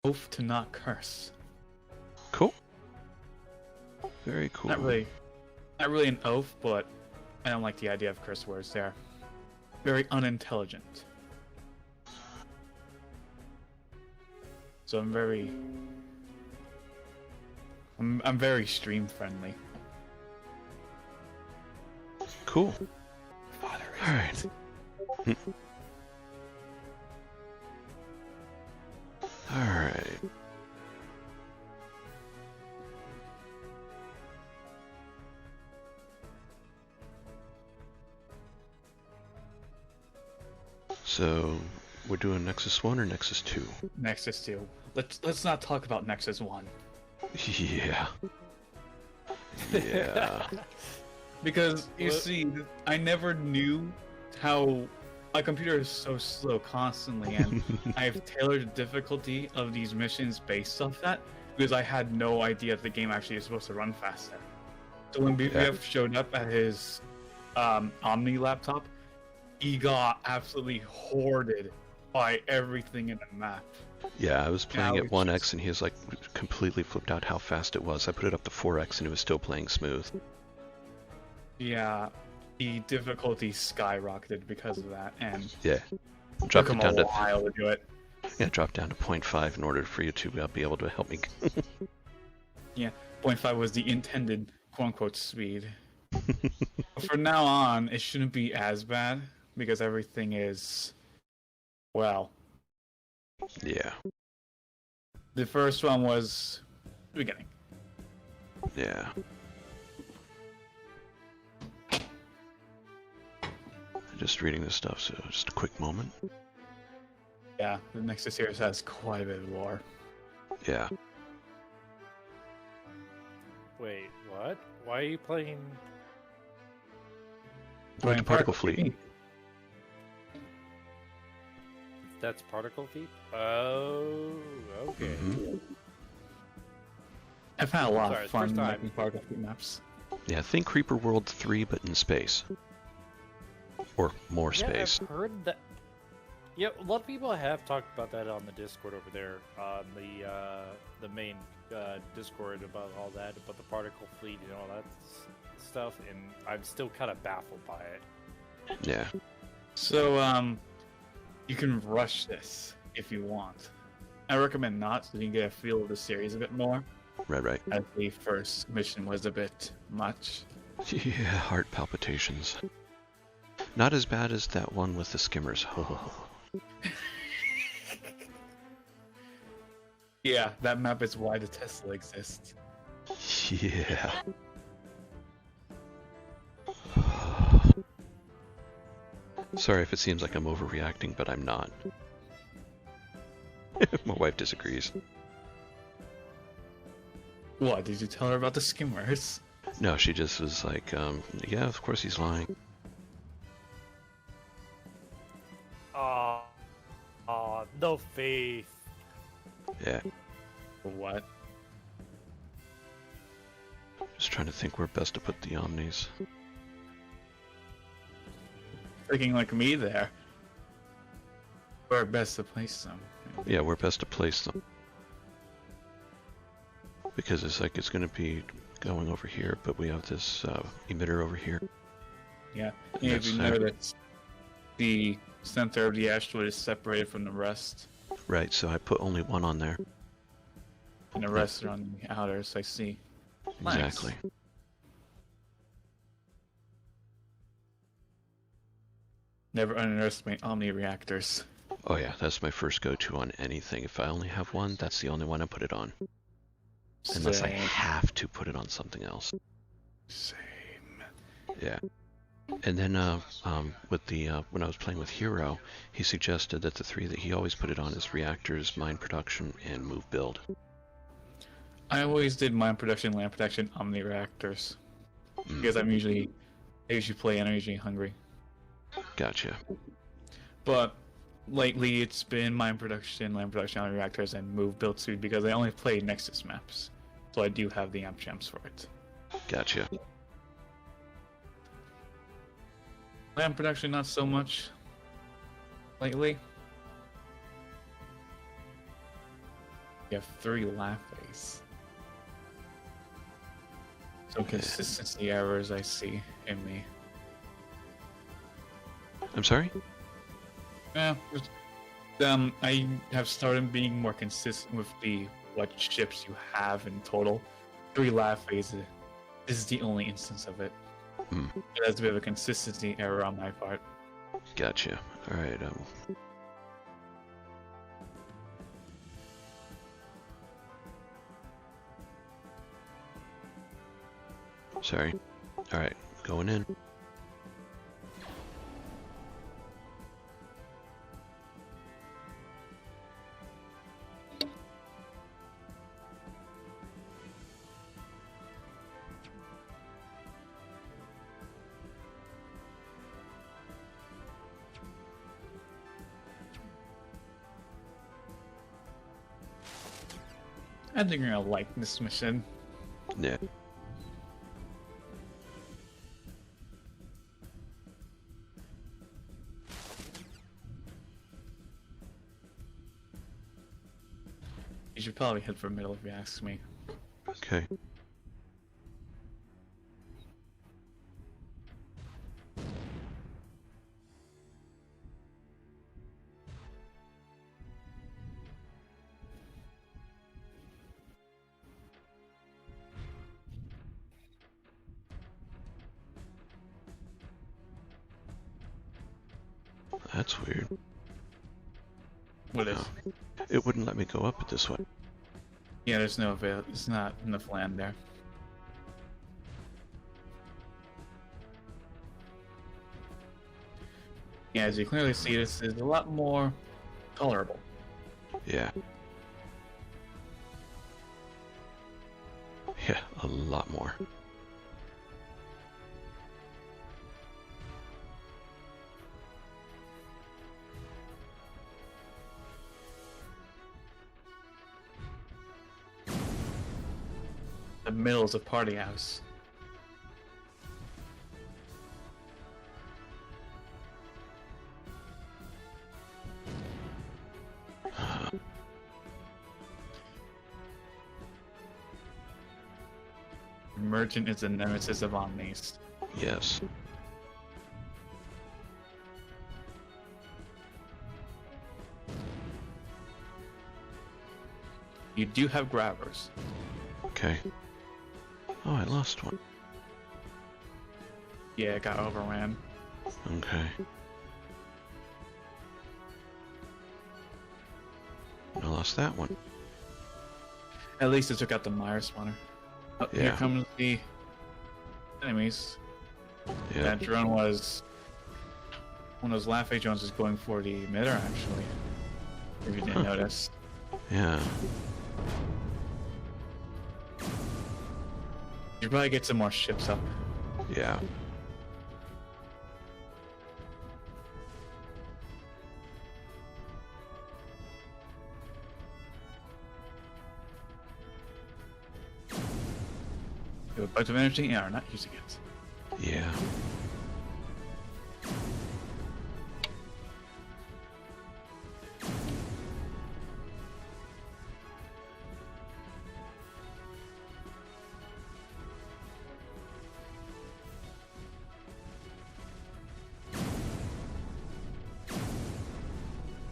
oath to not curse. Cool. Very cool. Not really an oath, but I don't like the idea of curse words. They're very unintelligent. So I'm very stream friendly. Cool. Father All right. All right. So we're doing Nexus 1 or Nexus 2? Nexus 2. Let's not talk about Nexus 1. Yeah. Yeah. Because you see, I never knew how my computer is so slow constantly, and I've tailored the difficulty of these missions based off that because I had no idea the game actually is supposed to run faster. So when BBF showed up at his Omni laptop, he got absolutely hoarded by everything in the map. Yeah, I was playing at 1x and he was like completely flipped out how fast it was. I put it up to 4x and it was still playing smooth. Yeah, the difficulty skyrocketed because of that, and yeah, took him a while to do it. Yeah, dropped down to 0.5 in order for you to be able to help me. Yeah, 0.5 was the intended quote-unquote speed. From now on, it shouldn't be as bad because everything is, well. Yeah. The first one was the beginning. Yeah. Just reading this stuff, so just a quick moment. Yeah, the Nexus series has quite a bit of lore. Yeah. Wait, what? Why are you playing? Playing Particle Fleet. That's Particle Fleet? Oh, okay. Mm-hmm. I've had a lot of fun making Particle Fleet maps. Yeah, think Creeper World 3, but in space. Or more space. I've heard that. Yeah, a lot of people have talked about that on the Discord over there, on the main Discord about all that, about the Particle Fleet and all that stuff, and I'm still kind of baffled by it. Yeah. So, you can rush this if you want. I recommend not, so you can get a feel of the series a bit more. Right. As the first mission was a bit much. Yeah, heart palpitations. Not as bad as that one with the skimmers. Yeah, that map is why the Tesla exists. Yeah. Sorry if it seems like I'm overreacting, but I'm not. My wife disagrees. What, did you tell her about the skimmers? No, she just was like, yeah, of course he's lying. No faith. Yeah. What? Just trying to think where best to put the Omnis. Thinking like me there. Where best to place them. Yeah, where best to place them. Because it's like it's going to be going over here, but we have this emitter over here. Yeah, and if you notice, the center of the asteroid is separated from the rest. Right, so I put only one on there. And the rest are on the outers, I see. Exactly. Nice. Never underestimate Omni reactors. Oh yeah, that's my first go-to on anything. If I only have one, that's the only one I put it on. Unless I have to put it on something else. Same. Yeah. And then with the when I was playing with Hero, he suggested that the three that he always put it on is reactors, mine production, and move build. I always did mine production, land protection, Omni reactors. Because I usually play energy hungry. Gotcha. But lately it's been mine production, land production, Omni reactors, and move build suit because I only play Nexus maps. So I do have the amp gems for it. Gotcha. Land production, not so much lately. You have 3 Laffeys. So consistency errors I see in me. I'm sorry? Yeah, I have started being more consistent with what ships you have in total. 3 Laffeys is the only instance of it. Hmm. That's a bit of a consistency error on my part. Gotcha. Alright, sorry. Alright, going in. I think you're gonna like this mission. Yeah. You should probably head for middle if you ask me. Okay. That's weird. What is? It wouldn't let me go up it this way. Yeah, there's no avail. It's not enough land there. Yeah, as you clearly see, this is a lot more tolerable. Yeah. Yeah, a lot more. The middle is a party house. Merchant is the nemesis of Omnis. Yes. You do have grabbers. Okay. Oh, I lost one. Yeah, it got overran. Okay. I lost that one. At least it took out the Mire spawner. Oh, here Yeah. comes the enemies. Yeah. That drone was one of those Laffey drones is going for the emitter actually. If you didn't notice. Yeah. You probably get some more ships up. Yeah. You have a bunch of energy and are not using it. Yeah.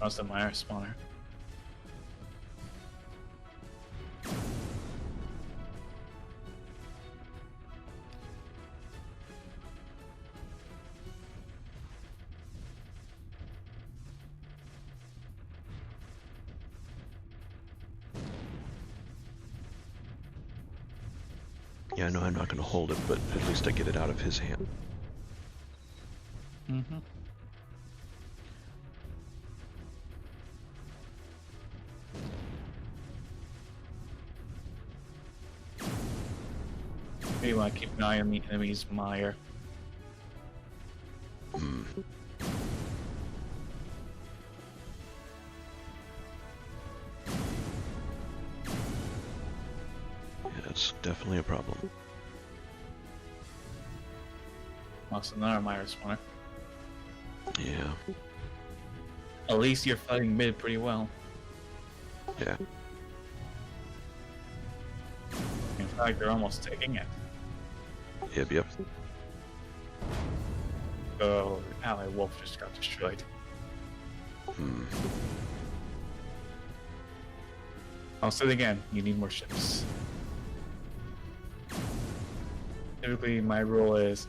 That's the Mire spawner. Yeah, I know I'm not going to hold it, but at least I get it out of his hand. Mm-hmm. Maybe want to keep an eye on the enemy's Mire. Hmm. Yeah, it's definitely a problem. Also, another Mire spawner. Yeah. At least you're fighting mid pretty well. Yeah. like they're almost taking it. Yep. Oh, Ally Wolf just got destroyed. I'll say it again, you need more ships. Typically, my rule is,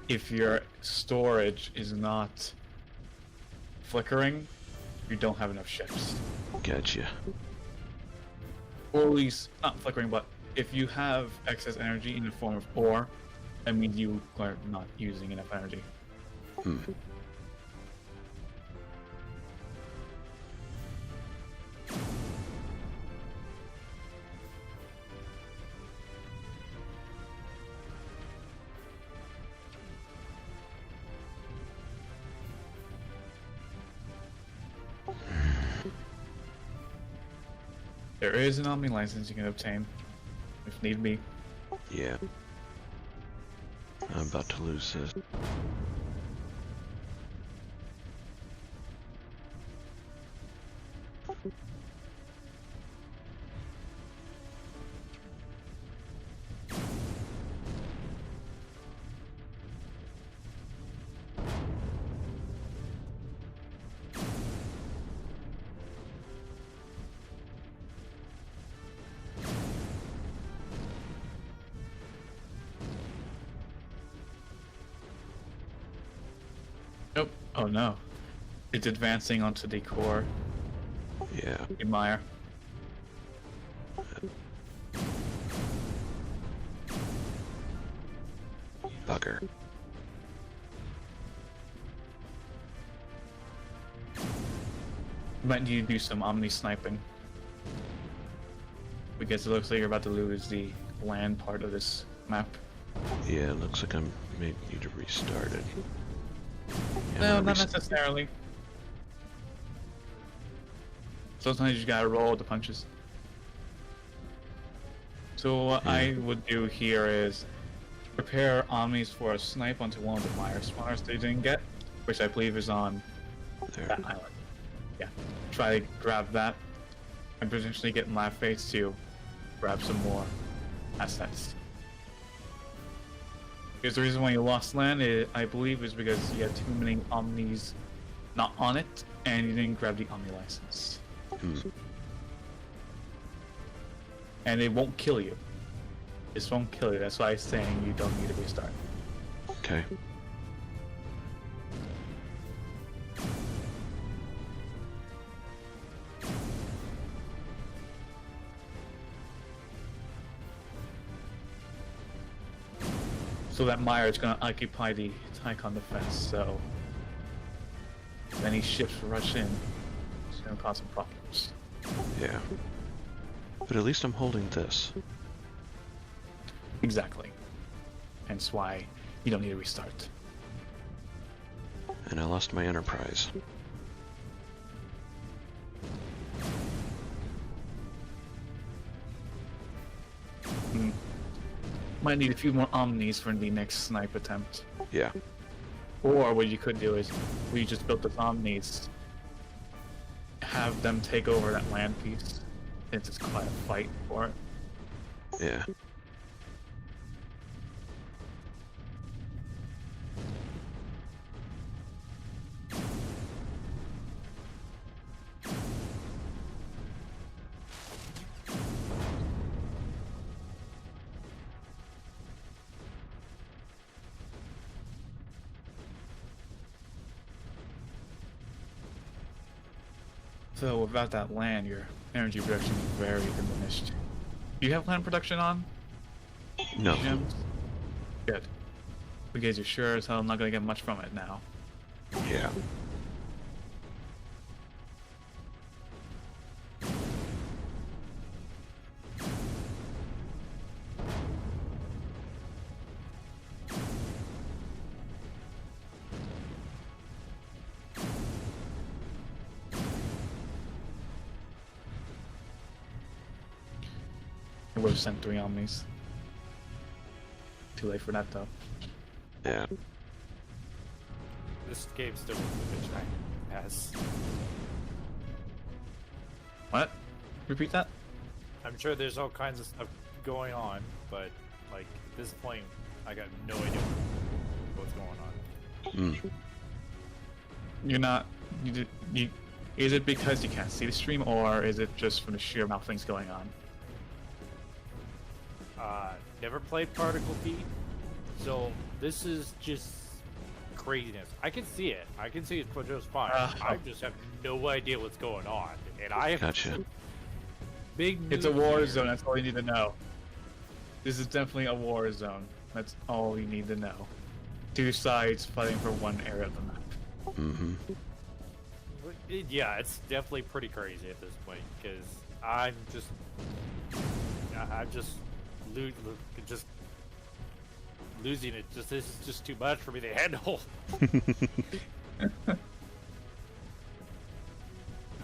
if your storage is not flickering, you don't have enough ships. Gotcha. Or at least, not flickering, but if you have excess energy in the form of ore, that means you are not using enough energy. There is an Omni license you can obtain, if need be. Yeah. I'm about to lose this. Nope. Oh no. It's advancing onto the core. Yeah. Admire. Bugger. Might need to do some Omni sniping. Because it looks like you're about to lose the land part of this map. Yeah, it looks like I may need to restart it. Yeah, No, I'm not gonna necessarily. Sometimes you gotta roll with the punches. So what I would do here is prepare Omnis for a snipe onto one of the Mire spawners they didn't get, which I believe is on there. that island. Yeah. Try to grab that and potentially get my face to grab some more assets. Because the reason why you lost land, I believe, is because you had too many Omnis not on it, and you didn't grab the Omni license. And it won't kill you. This won't kill you. That's why I'm saying you don't need to restart. Okay. So that Mire is going to occupy the Tycon defense, so if any ships rush in, it's going to cause some problems. Yeah. But at least I'm holding this. Exactly. Hence why you don't need to restart. And I lost my Enterprise. Might need a few more Omnis for the next snipe attempt. Yeah. Or what you could do is, we just built the Omnis, have them take over that land piece, since it's quite a fight for it. Yeah. So without that land, your energy production is very diminished. Do you have land production on? No. Gems? Good. Because you're sure as hell not gonna get much from it now. Yeah. I would have sent 3 Omnis. Too late for that though. Yeah. This game still looks a bit giant. Has. What? Repeat that? I'm sure there's all kinds of stuff going on, but like at this point, I got no idea what's going on. Mm. You're not. You, is it because you can't see the stream, or is it just from the sheer amount of things going on? Never played Particle Feed, so this is just craziness. I can see it. I can see it just fine. I just have no idea what's going on, and I have Gotcha. big. It's a war zone. That's all you need to know. This is definitely a war zone. That's all you need to know. Two sides fighting for one area of the map. Mm-hmm. Yeah, it's definitely pretty crazy at this point because I'm just losing it. This is just too much for me to handle.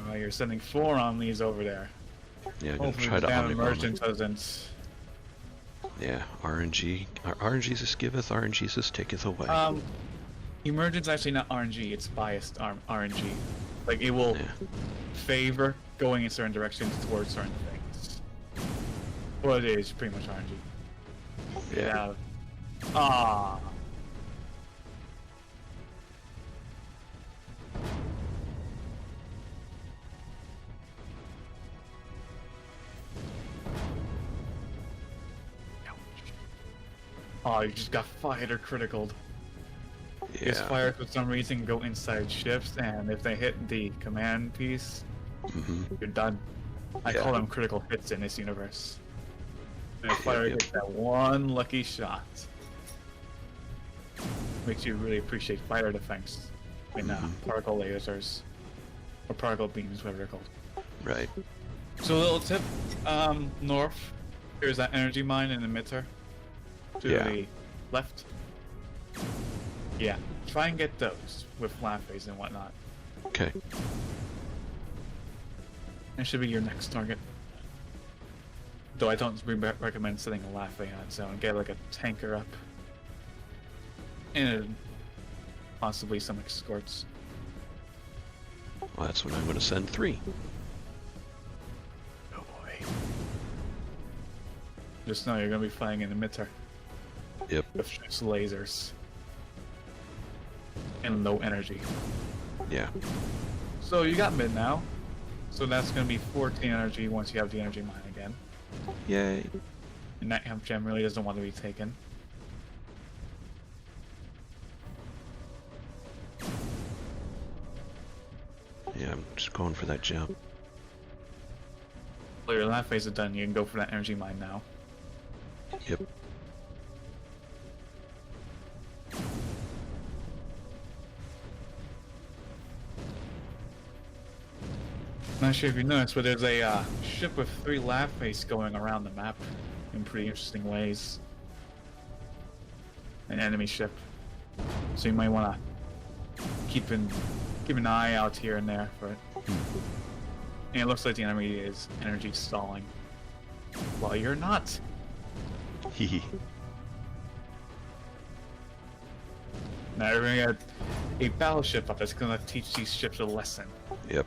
Alright, you're sending 4 on these over there. Yeah, I'm gonna Hopefully try the to damn omnibomb. emergent doesn't. Yeah, RNG. RNGesus giveth, RNGesus taketh away. Emergent's actually not RNG, it's biased RNG. Like, it will favor going in certain directions towards certain things. Well, it is pretty much RNG. Yeah. Ah. Oh, you just got fighter criticaled. Because Yeah. fires for some reason go inside ships, and if they hit the command piece, Mm-hmm. you're done. I Yeah. call them critical hits in this universe. And if Yeah, fire yeah. gets that one lucky shot, makes you really appreciate fire defense in particle lasers or particle beams, whatever they're called. Right. So a little tip, north, there's that energy mine in the emitter. To Yeah. the left. Yeah, try and get those with flat phase and whatnot. Okay. That should be your next target. Though I don't recommend setting a Laffey on its own. Get like a tanker up. And possibly some escorts. Well, that's when I'm going to send 3. Oh boy. Just know you're going to be fighting in the emitter. Yep. With just lasers. And low energy. Yeah. So you got mid now. So that's going to be 14 energy once you have the energy mine again. Yay. And that amp gem really doesn't want to be taken. Yeah, I'm just going for that jump. So your last phase is done, you can go for that energy mine now. Yep. Not sure if you noticed, but there's a ship with 3 laugh face going around the map in pretty interesting ways. An enemy ship. So you might want to keep an eye out here and there for it. And it looks like the enemy is energy stalling. While you're not. Hee. Now we're gonna get a battleship up that's gonna teach these ships a lesson. Yep.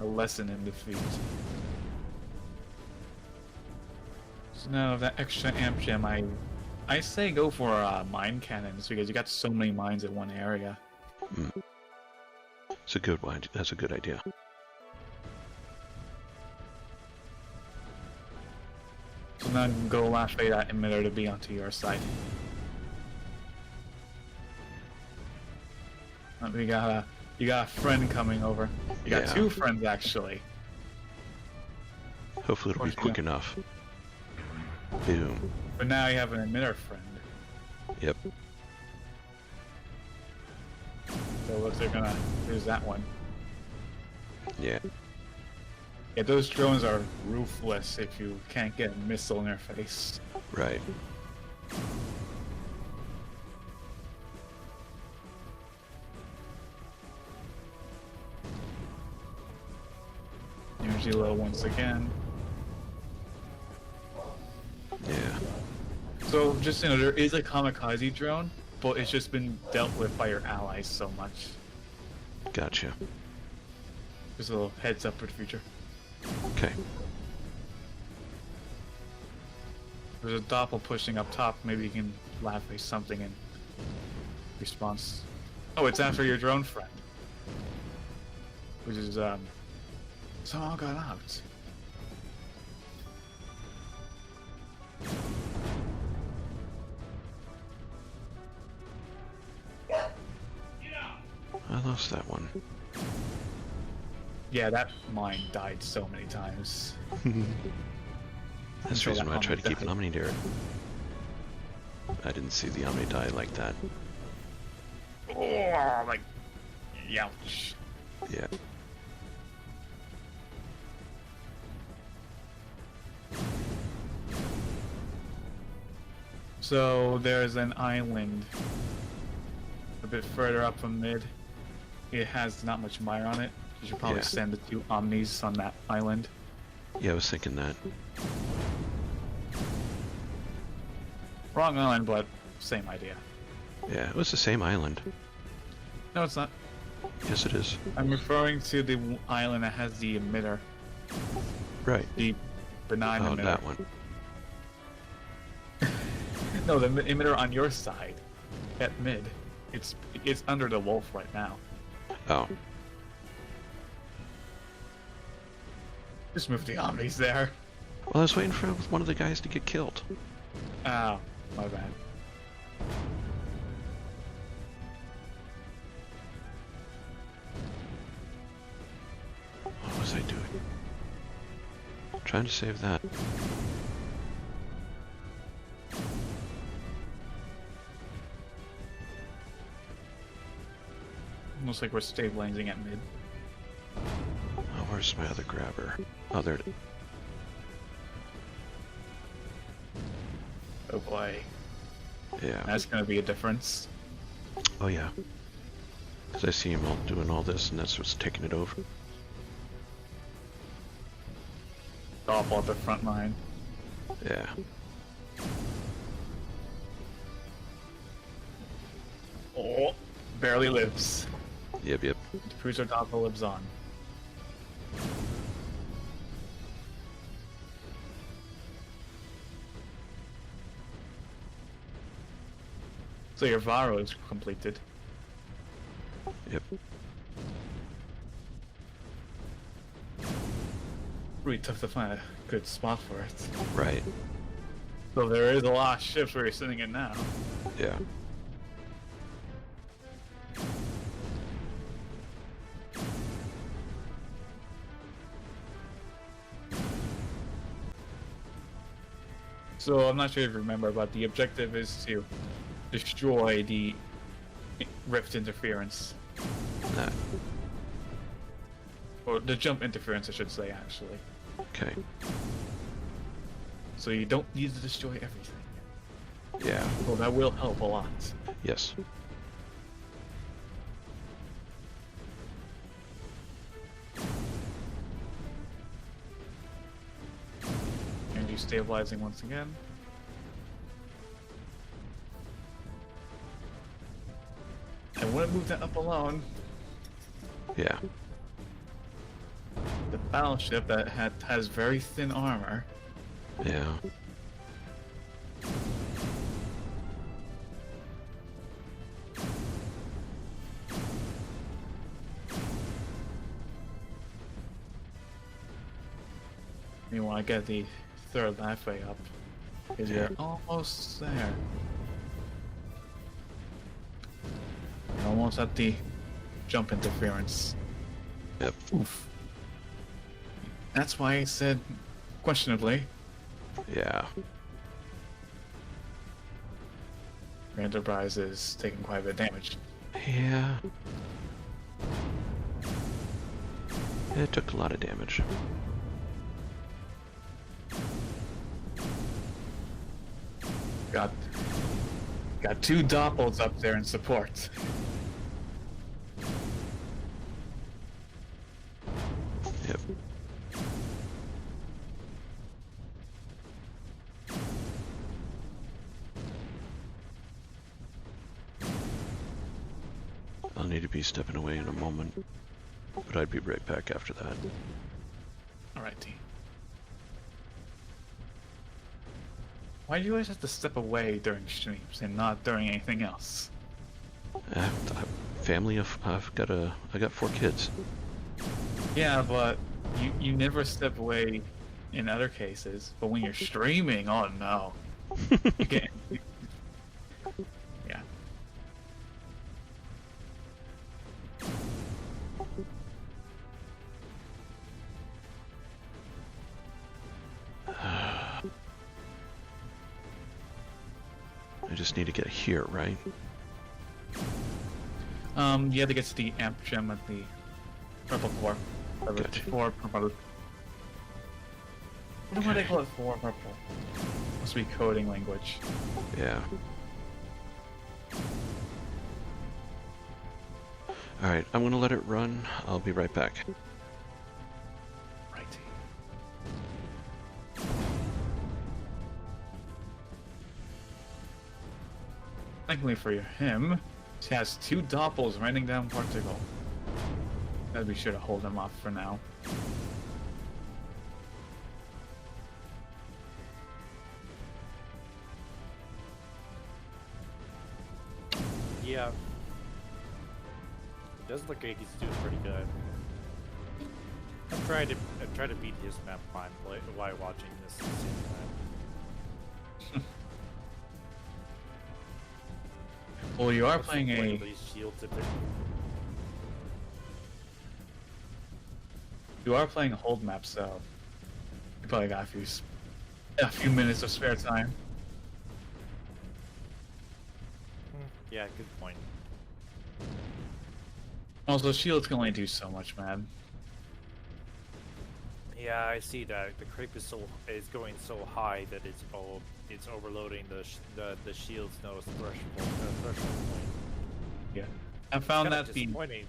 A lesson in defeat. So now that extra amp gem, I say go for mine cannons because you got so many mines in one area. It's a good one. That's a good idea. So now go last way that emitter to be onto your side. You got a friend coming over. You got Yeah. 2 friends actually. Hopefully it'll be quick enough. Boom. But now you have an emitter friend. Yep. So it looks like gonna use that one. Yeah. Yeah, those drones are ruthless if you can't get a missile in their face. Right. Energy low once again. Yeah. So just there is a kamikaze drone, but it's just been dealt with by your allies so much. Gotcha. Just a little heads up for the future. Okay. There's a doppel pushing up top. Maybe you can laugh at something in response. Oh, it's after your drone friend. Which is, somehow got out. I lost that one. Yeah, that mine died so many times. That's the reason why I tried to keep an Omni there. I didn't see the Omni die like that. Oh, like, ouch. Yeah. So there's an island a bit further up from mid. It has not much mire on it. You should probably Yeah. send the 2 Omnis on that island. Yeah, I was thinking that. Wrong island, but same idea. Yeah, it was the same island. No, it's not. Yes, it is. I'm referring to the island that has the emitter. Right. The benign Oh, emitter. that one. No, the emitter on your side. At mid. It's under the wolf right now. Oh. Just move the Omnis there. Well, I was waiting for one of the guys to get killed. Oh, my bad. What was I doing? Trying to save that. Looks like we're stabilizing at mid. Oh, where's my other grabber? Oh, there it is. Oh boy. Yeah. That's gonna be a difference. Oh, yeah. Because I see him all doing all this, and that's what's taking it over. Awful at the front line. Yeah. Oh, barely lives. Yep, yep. The cruiser doppel lives on. So your Varo is completed. Yep. Really tough to find a good spot for it. Right. So there is a lot of ships where you're sitting in now. Yeah. So I'm not sure if you remember, but the objective is to destroy the rift interference. That. Or the jump interference, I should say, actually. Okay. So you don't need to destroy everything. Yeah. Well, that will help a lot. Yes. And you stabilizing once again. I wouldn't move that up alone. Yeah. The battleship that has very thin armor. Yeah. You want to get the third halfway up. Because you're almost there. You're almost at the jump interference. Yep. Oof. That's why I said questionably. Yeah. Your Enterprise is taking quite a bit of damage. Yeah. It took a lot of damage. Got 2 doppels up there in support. Yep. I'll need to be stepping away in a moment, but I'd be right back after that. Alright, T. Why do you always have to step away during streams and not during anything else? Family of I got 4 kids. Yeah, but you never step away in other cases. But when you're streaming, oh no, you can't. Yeah. I just need to get here, right? You have to get to the amp gem at the purple core. Gotcha. 4 purple. I don't know why they call it 4 purple. Must be coding language. Yeah. Alright, I'm gonna let it run. I'll be right back. Right. Thankfully for him, he has 2 doppels raining down Portugal. That'd be sure to hold him off for now. Yeah. It does look like he's doing pretty good. I'm trying to beat his map climb while watching this at the same time. Well, you are What's the playing point a of these shields if they're... You are playing a hold map, so you probably got a few minutes of spare time. Yeah, good point. Also, shields can only do so much, man. Yeah, I see that the creep is going so high that it's overloading the shield's nose threshold point. Yeah, I found Kinda that the disappointing.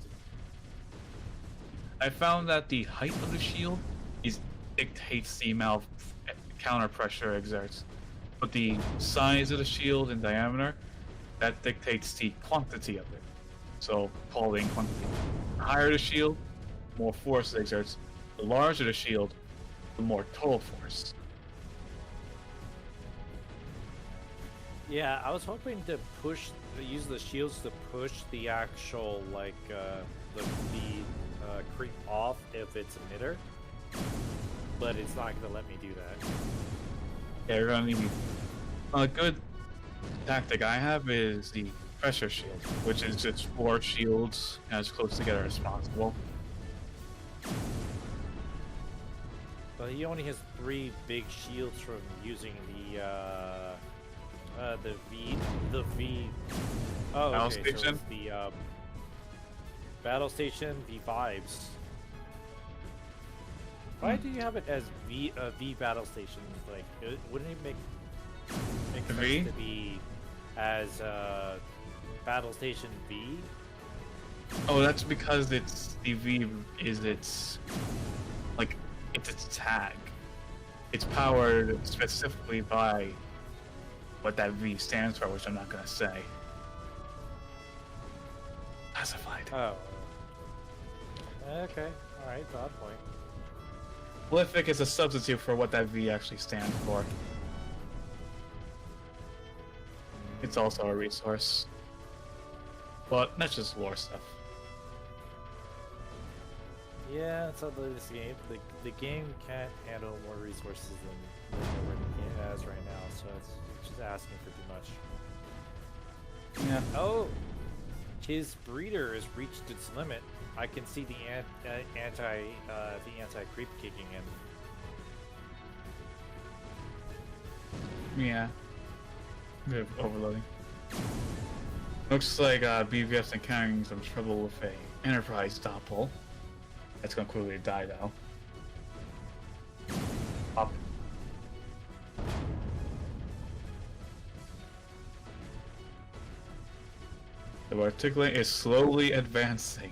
height of the shield dictates the amount of counter pressure it exerts, but the size of the shield and diameter that dictates the quantity of it. So, quality and quantity. The higher the shield, the more force it exerts. The larger the shield, the more total force. Yeah, I was hoping to use the shields to push the actual the creep off if it's emitter, but it's not gonna let me do that. Yeah, you're gonna need a good tactic I have is the pressure shield, which is just 4 shields as close together as possible. But he only has 3 big shields from using the V. Oh, Battle okay, station? so it's the battle station V5s. Why do you have it as V battle station? Like, wouldn't it make sense V? to be as battle station V? Oh, that's because it's the V is its tag. It's powered specifically by what that V stands for, which I'm not gonna say. Classified. Oh. Okay. All right. Valid point. Prolific is a substitute for what that V actually stands for. It's also a resource. But that's just lore stuff. Yeah, it's all this game. The game can't handle more resources than what it has right now, so it's just asking for too much. Yeah. Oh, his breeder has reached its limit. I can see the anti creep kicking in. Yeah. Bit of overloading. Looks like BVS encountering some trouble with a Enterprise doppel. That's gonna quickly die though. Up. The articulate is slowly advancing.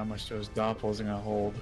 much those doppels are gonna hold.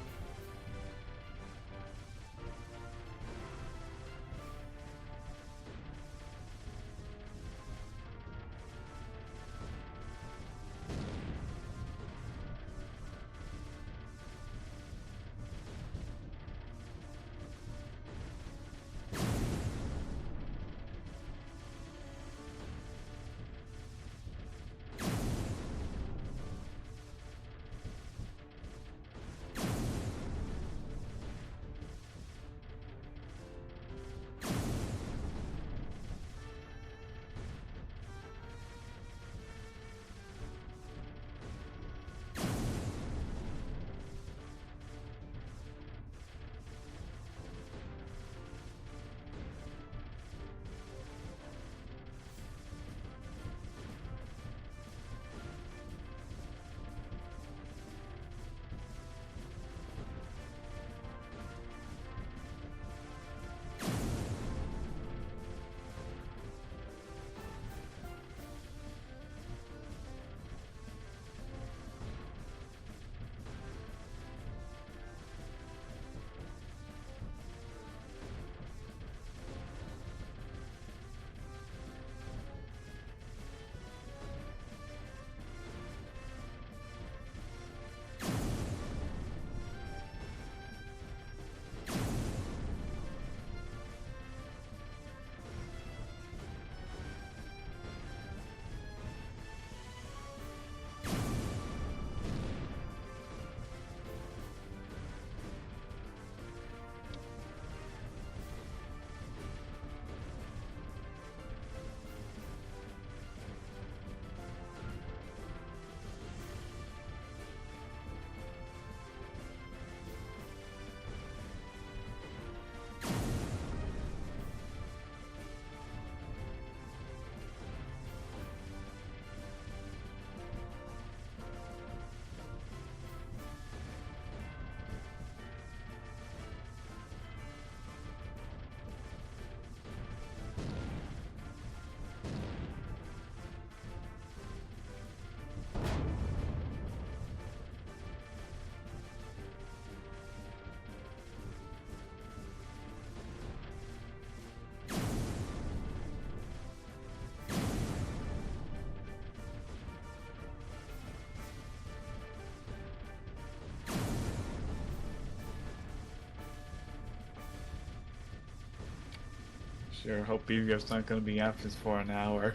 Sure hope Beaver's not gonna be absent for an hour.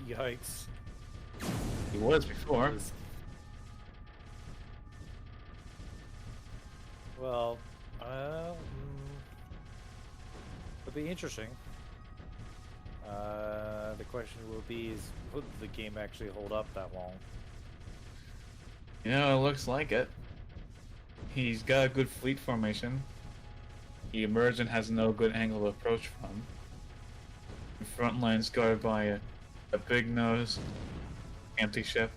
Yikes. He was before. Well, it'll be interesting. The question will be is, will the game actually hold up that long? You know, it looks like it. He's got a good fleet formation. The Emergent has no good angle to approach from. The front line's guarded by a big nose, empty ship,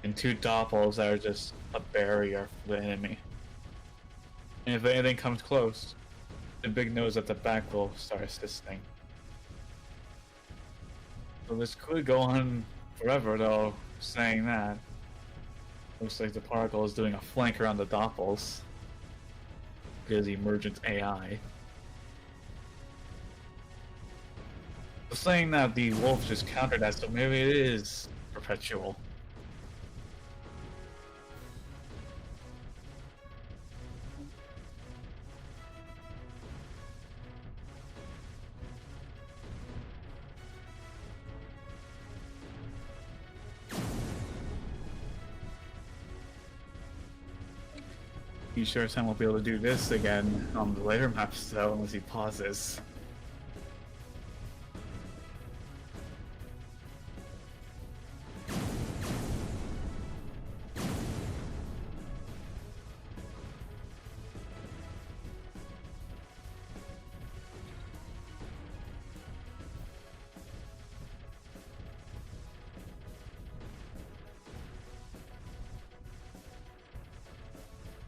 and two doppels that are just a barrier for the enemy. And if anything comes close, the big nose at the back will start assisting. So this could go on forever, though, saying that. Looks like the particle is doing a flank around the doppels. Because the Emergent AI. But saying that the wolf just countered that, so maybe it is perpetual. He sure as hell won't be able to do this again on the later maps though, unless he pauses.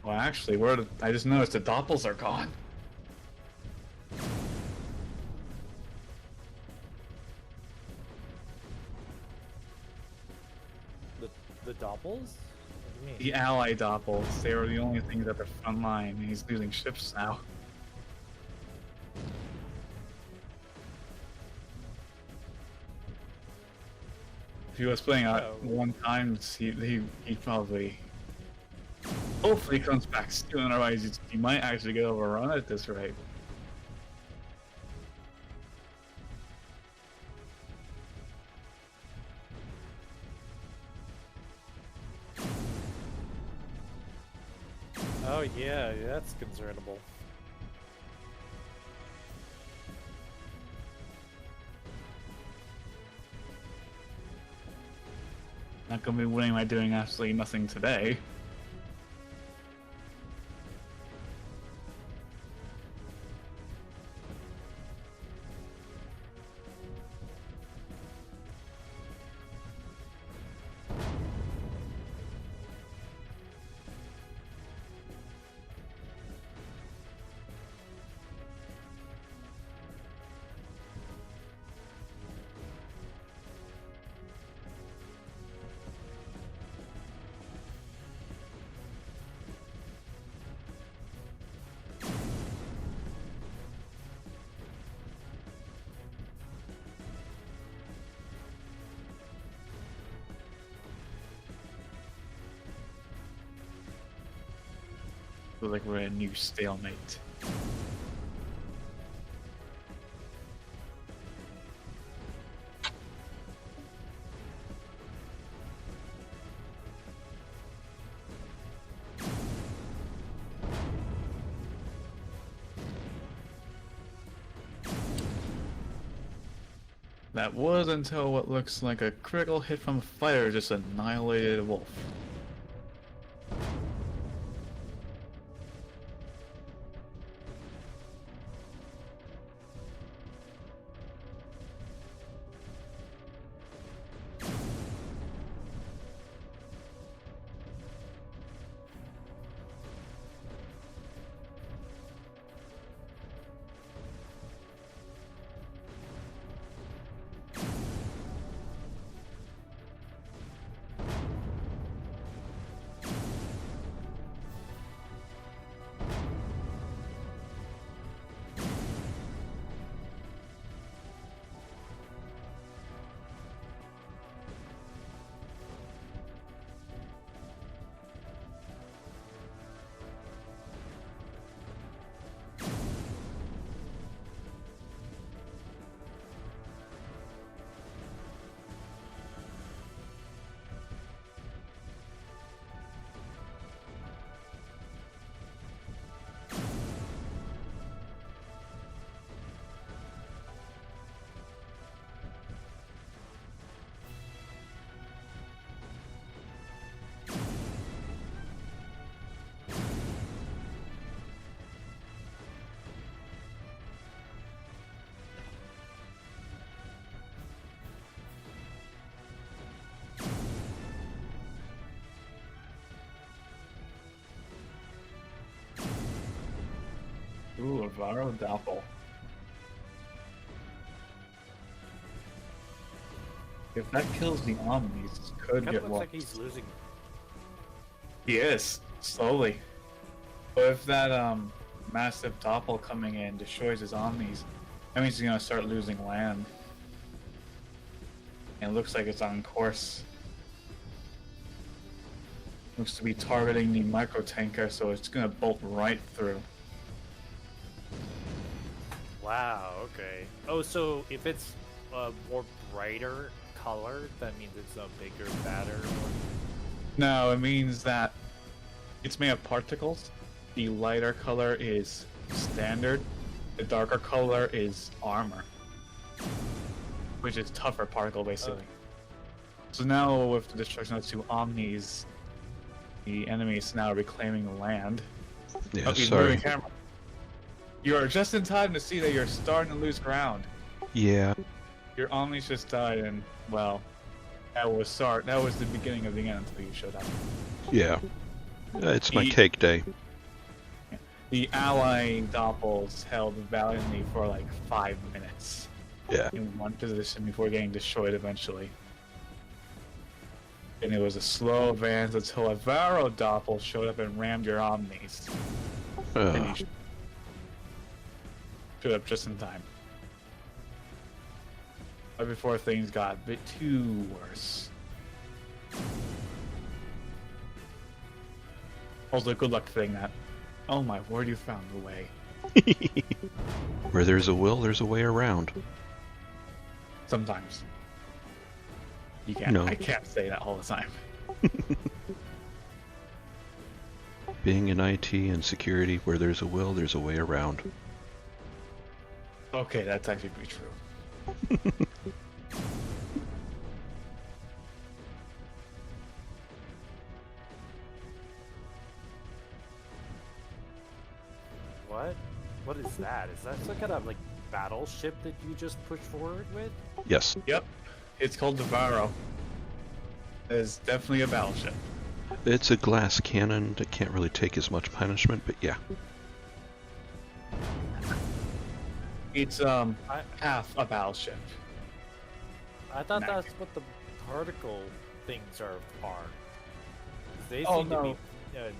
Well, actually, I just noticed the doppels are gone. The Doppels? What do you mean? The ally Doppels, they were the only things at the front line, and he's losing ships now. If he was playing at 1x, he probably... Hopefully he comes back soon, otherwise he might actually get overrun at this rate. Oh yeah, that's concernable. Not gonna be winning by doing absolutely nothing today. Feel like we're in a new stalemate. That was until what looks like a critical hit from a fighter just annihilated a wolf. Ooh, a Varo Doppel. If that kills the Omnis, this could Kind get of looks lost. like he's losing. He is, slowly. But if that massive Doppel coming in destroys his Omnis, that means he's gonna start losing land. And it looks like it's on course. Looks to be targeting the micro tanker, so it's gonna bolt right through. Wow, okay. Oh, so if it's a more brighter color, that means it's a bigger, badder one? No, it means that it's made of particles. The lighter color is standard. The darker color is armor, which is tougher particle, basically. So now, with the destruction of 2 Omnis, the enemy is now reclaiming the land. Yeah, Oh, he's sorry. moving camera. You are just in time to see that you're starting to lose ground. Yeah. Your Omnis just died, and well, that was the beginning of the end until you showed up. Yeah. It's my He- cake day. The ally Doppels held valiantly for like 5 minutes Yeah. in one position before getting destroyed eventually. And it was a slow advance until a Varo Doppel showed up and rammed your Omnis. And you showed up just in time. Right before things got a bit too worse. Also, good luck saying that. Oh my word, you found the way. Where there's a will, there's a way around. Sometimes. You can't. No. I can't say that all the time. Being in IT and security, where there's a will, there's a way around. Okay, that's actually pretty true. What? What is that? Is that some kind of like battleship that you just pushed forward with? Yes. Yep. It's called the Varo. It's definitely a battleship. It's a glass cannon that can't really take as much punishment, but yeah. It's half a battleship. I thought Nah. that's what the particle things are. They Oh, seem no. to be.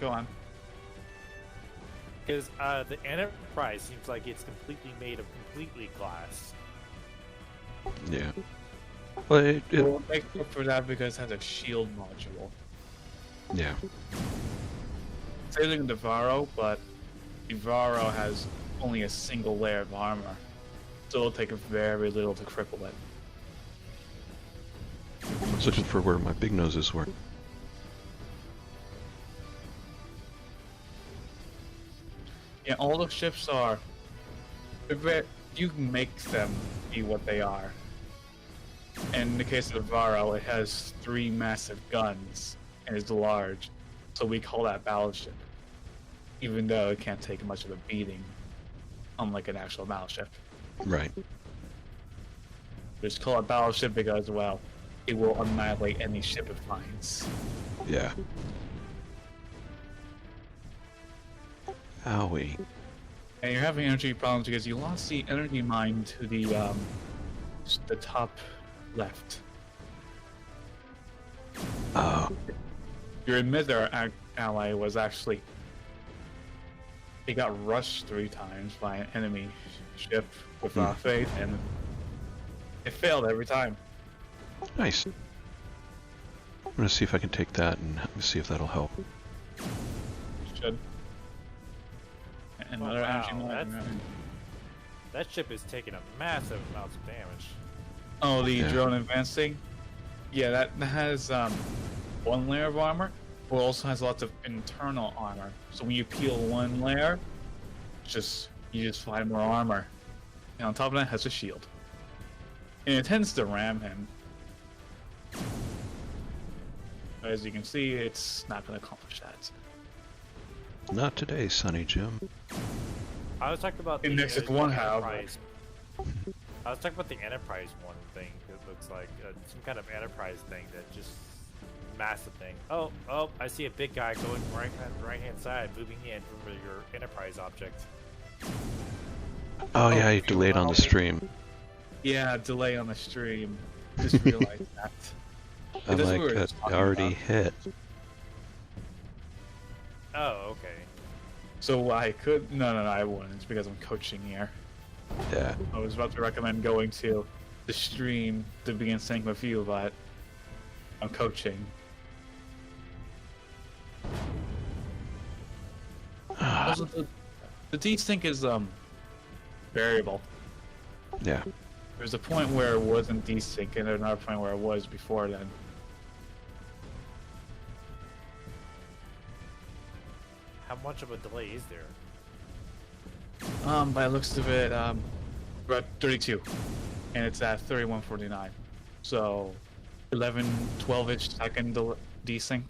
Go on. Because the Enterprise seems like it's completely made of completely glass. Yeah. Well, it We'll make up for that because it has a shield module. yeah. Same thing with the Varo, but the Varo has only a single layer of armor. So it'll take very little to cripple it. I was looking for where my big noses were. Yeah, all the ships are. You can make them be what they are. And in the case of the Varo, it has 3 massive guns and is large, so we call that battleship. Even though it can't take much of a beating, unlike an actual battleship. Right. Just call it battleship because, well, it will annihilate any ship it finds. Yeah. Owie. And you're having energy problems because you lost the energy mine to the top left. Oh. Your emitter ally was actually... It got rushed 3 times by an enemy ship with Faith, and it failed every time. Nice. I'm gonna see if I can take that and see if that'll help. Should. And Oh, another energy wow, mine. That ship is taking a massive amount of damage. Oh, the Yeah. drone advancing? Yeah, that has 1 layer of armor, but also has lots of internal armor. So when you peel 1 layer, you just find more armor. And on top of that, it has a shield. And it tends to ram him. But as you can see, it's not going to accomplish that. Not today, Sonny Jim. I was talking about In Nexus 1, however. Enterprise. I was talking about the Enterprise one thing. It looks like some kind of Enterprise thing that just massive thing. Oh, I see a big guy going right hand side, moving in from your Enterprise object. Oh yeah, I delayed on the stream. Yeah, delay on the stream. Just realized that. I'm That's what like, we were that talking already about. hit. Oh, okay. So I could... No, I wouldn't. It's because I'm coaching here. Yeah. I was about to recommend going to the stream to begin sync with you, but I'm coaching. Also, the desync is variable. Yeah. There's a point where it wasn't desync, and there's another point where it was before then. How much of a delay is there? By the looks of it, we're at 32, and it's at 3149. So, 12-ish second desync.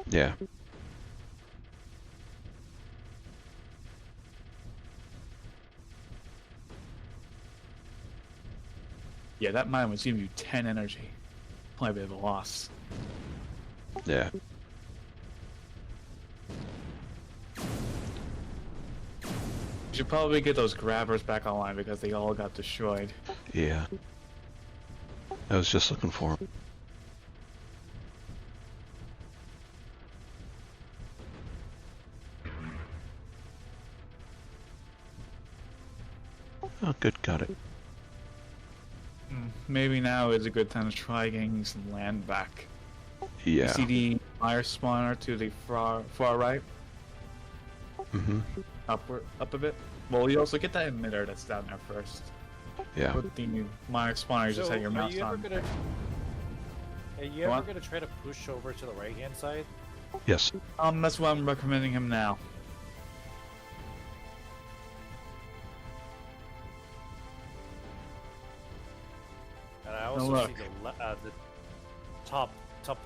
Yeah. Yeah, that mine was giving you 10 energy. Probably a bit of a loss. Yeah. You should probably get those grabbers back online because they all got destroyed. Yeah. I was just looking for him. Oh, good, got it. Maybe now is a good time to try getting some land back. Yeah. You see the fire spawner to the far right? Mm-hmm. Up a bit? Well, you also get that emitter that's down there first. Yeah. Put the mire spawner, you just had your mouse on. Are you ever gonna try to push over to the right-hand side? Yes. That's what I'm recommending him now. And I also look. see the top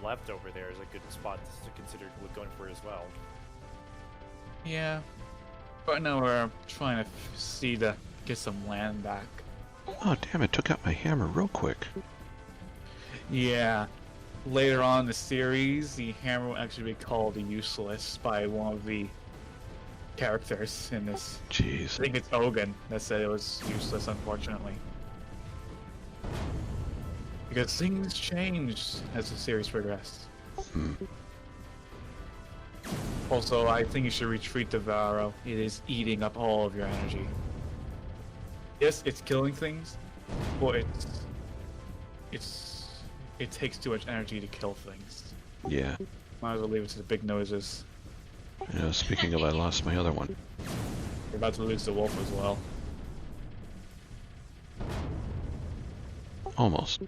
left over there is a good spot to consider going for as well. Yeah. Right now we're trying to see to get some land back. Oh, damn it, took out my hammer real quick. Yeah. Later on in the series, the hammer will actually be called useless by one of the characters in this. Jeez. I think it's Ogun that said it was useless, unfortunately. Because things changed as the series progressed. Hmm. Also, I think you should retreat to Varo. It is eating up all of your energy. Yes, it's killing things, but it takes too much energy to kill things. Yeah. Might as well leave it to the big noses. You know, speaking of, I lost my other one. You're about to lose the wolf as well. Almost.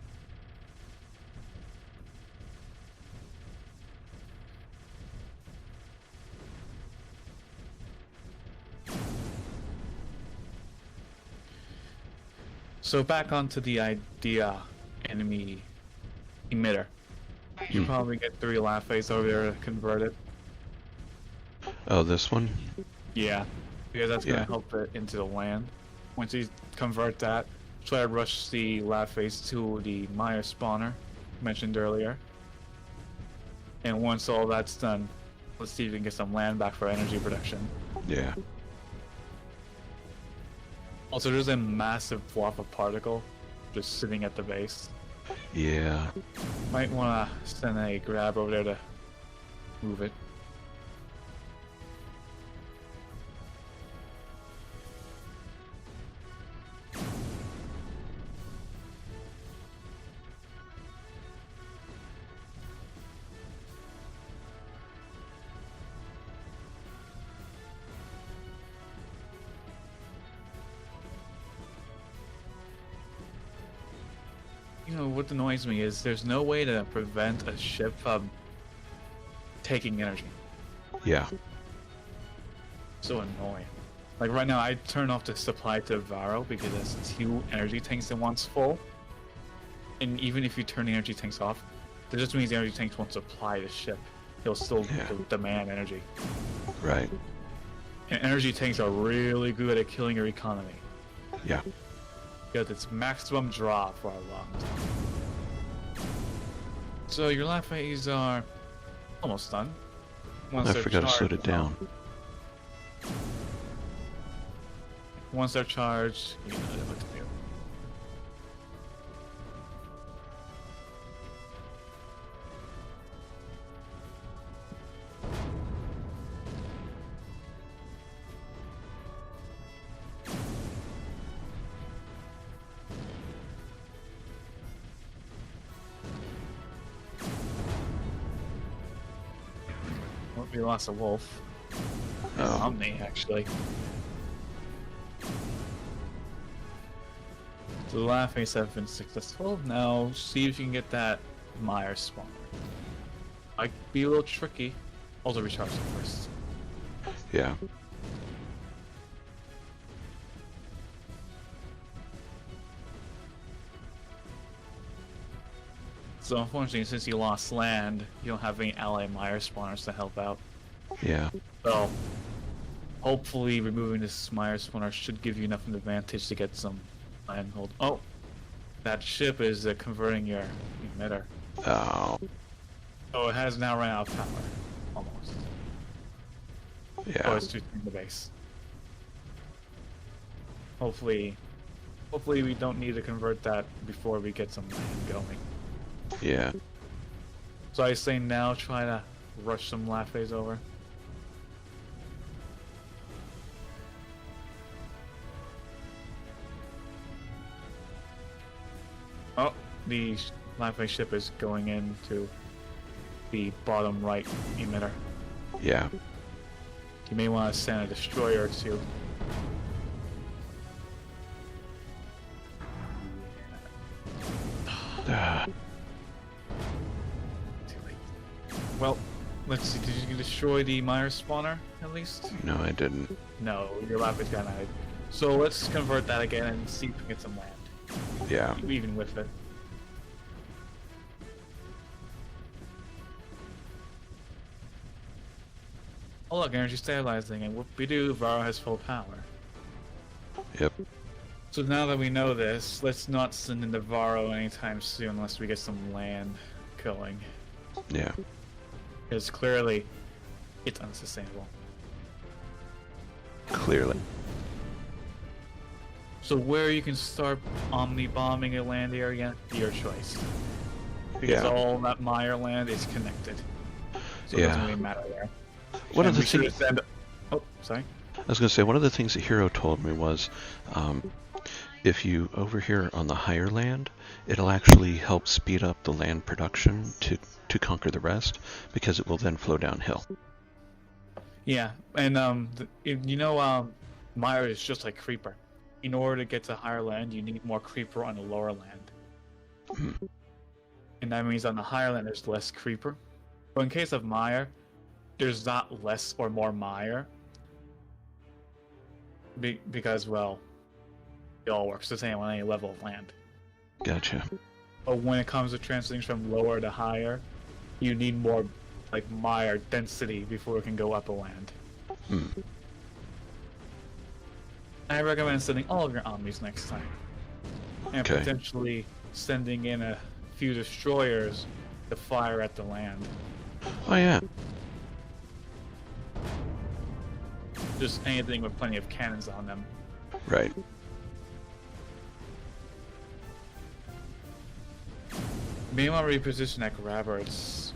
So back onto the idea enemy emitter. You probably get 3 Laffes over there to convert it. Oh, this one? Yeah, because that's going Yeah. to help it into the land. Once you convert that, try to rush the Laffes to the mire spawner mentioned earlier. And once all that's done, let's see if we can get some land back for energy production. Yeah. Also, there's a massive blob of particle just sitting at the base. Yeah. Might want to send a grab over there to move it. You know, what annoys me is there's no way to prevent a ship from taking energy. Yeah. So annoying. Like right now, I turn off the supply to Varo because it has 2 energy tanks at once full. And even if you turn the energy tanks off, that just means the energy tanks won't supply the ship. They'll still demand energy. Right. And energy tanks are really good at killing your economy. Yeah. Because it's maximum draw for a long time. So your Laffes are almost done. Once I they're forgot to slow charged, it down. Once they're charged, you know what to do. Well, we lost a wolf. Oh. Omni, actually. So the Laffes have been successful. Now, see if you can get that mire spawner. Might be a little tricky. Also recharge it first. Yeah. So unfortunately, since you lost land, you don't have any ally mire spawners to help out. Yeah. So, hopefully removing this mire spawner should give you enough of an advantage to get some land hold. Oh! That ship is converting your emitter. Oh. So it has now run out of power. Almost. Yeah. Or it's just in the base. Hopefully Hopefully we don't need to convert that before we get some land going. Yeah. So I say now try to rush some Laffes over. Oh, the Laffe ship is going into the bottom right emitter. Yeah. You may want to send a destroyer or two. Too late. Well, let's see. Did you destroy the mire spawner at least? No, I didn't. No, your Laffe's got out. So let's convert that again and see if we get some land. Yeah. Even with it. Oh look, energy stabilizing, and whoop-de-doo, Varro has full power. Yep. So now that we know this, let's not send in the Varro anytime soon unless we get some land going. Yeah. Because clearly, it's unsustainable. Clearly. So where you can start omni-bombing a land area, your choice. Because Yeah. all that Mire land is connected. So it doesn't really matter there. One of And the we should things send... Oh, sorry. I was going to say, one of the things that Hero told me was, if you over here on the higher land, it'll actually help speed up the land production to conquer the rest, because it will then flow downhill. Yeah, and Mire is just like Creeper. In order to get to higher land, you need more Creeper on the lower land. And that means on the higher land, there's less Creeper. But in case of Mire, there's not less or more Mire. Because, well, it all works the same on any level of land. Gotcha. But when it comes to transiting from lower to higher, you need more, like, Mire density before it can go up a land. I recommend sending all of your Omnis next time. And Okay. potentially sending in a few destroyers to fire at the land. Oh yeah. Just anything with plenty of cannons on them. Right. Maybe I'll reposition that grabber. It's...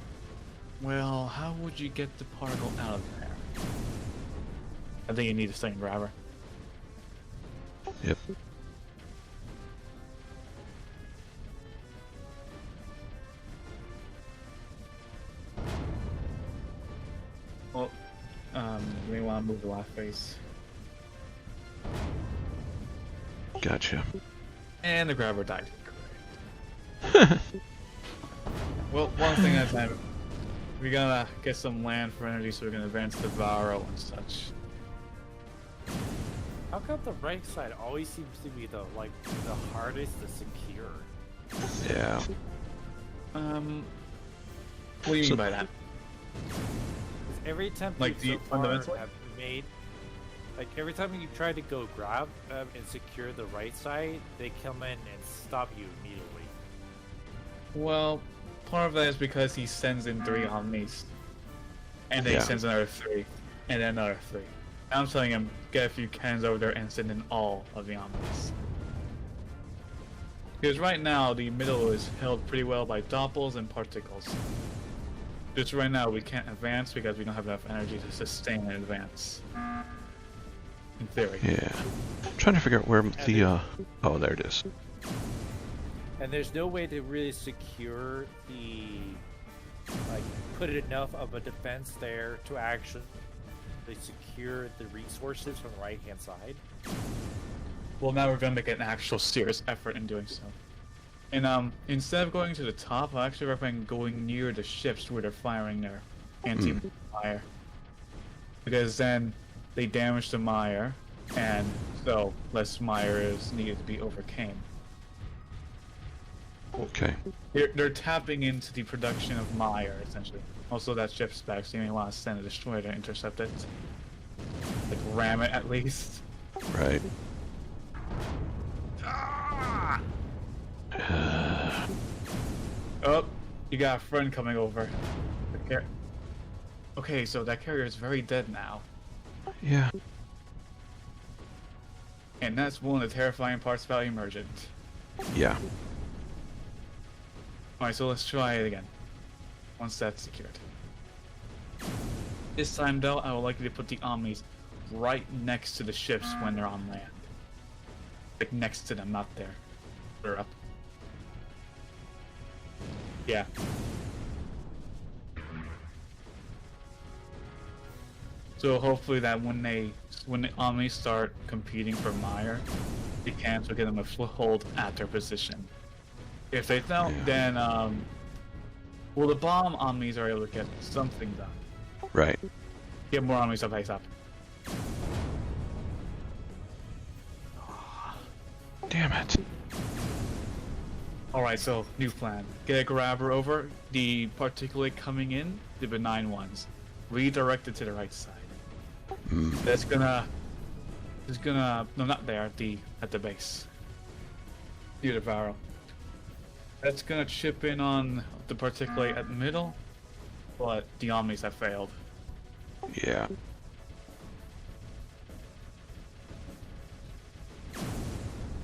Well, how would you get the particle out of there? I think you need a second grabber. Yep. Well, you may want to move the last face. Gotcha. And the grabber died. Well, one thing at a time. We gotta get some land for energy so we can advance the Varro and such. How come the right side always seems to be the hardest to secure? Yeah. What do you mean by that? 'Cause every attempt Like, you the so far fundamentally? have made, like every time you try to go grab and secure the right side, they come in and stop you immediately. Well, part of that is because he sends in 3 Omnis. And then Yeah. he sends another 3. And then another 3. I'm telling him, get a few cannons over there and send in all of the Omnis. Because right now, the middle is held pretty well by Doppels and Particles. Just right now, we can't advance because we don't have enough energy to sustain an advance. In theory. Yeah. I'm trying to figure out where the oh, there it is. And there's no way to really secure put enough of a defense there to actually secure the resources from the right hand side. Well, now we're gonna make an actual serious effort in doing so. And instead of going to the top, I actually recommend going near the ships where they're firing their anti-mire. Because then they damage the mire, and so less mire is needed to be overcame. Okay. They're tapping into the production of mire, essentially. Also, that ship's back, so you may want to send a destroyer to intercept it. Like, ram it at least. Right. Oh, you got a friend coming over. Okay, so that carrier is very dead now. Yeah. And that's one of the terrifying parts about Emergent. Yeah. Alright, so let's try it again. Once that's secured. This time though, I would like you to put the Omnis right next to the ships when they're on land. Like next to them, not there. Or up. Yeah. So hopefully that when the Omnis start competing for Mire, the camps will get them a foothold at their position. If they don't, then well, the bomb Omnis are able to get something done. Right. Get more Omnis up ASAP. Damn it. Alright, so new plan. Get a grabber over, the particulate coming in, the benign ones. Redirect it to the right side. That's gonna no, not there, at the base. Near the barrel. That's gonna chip in on the particulate at the middle, but the Omnis have failed. Yeah.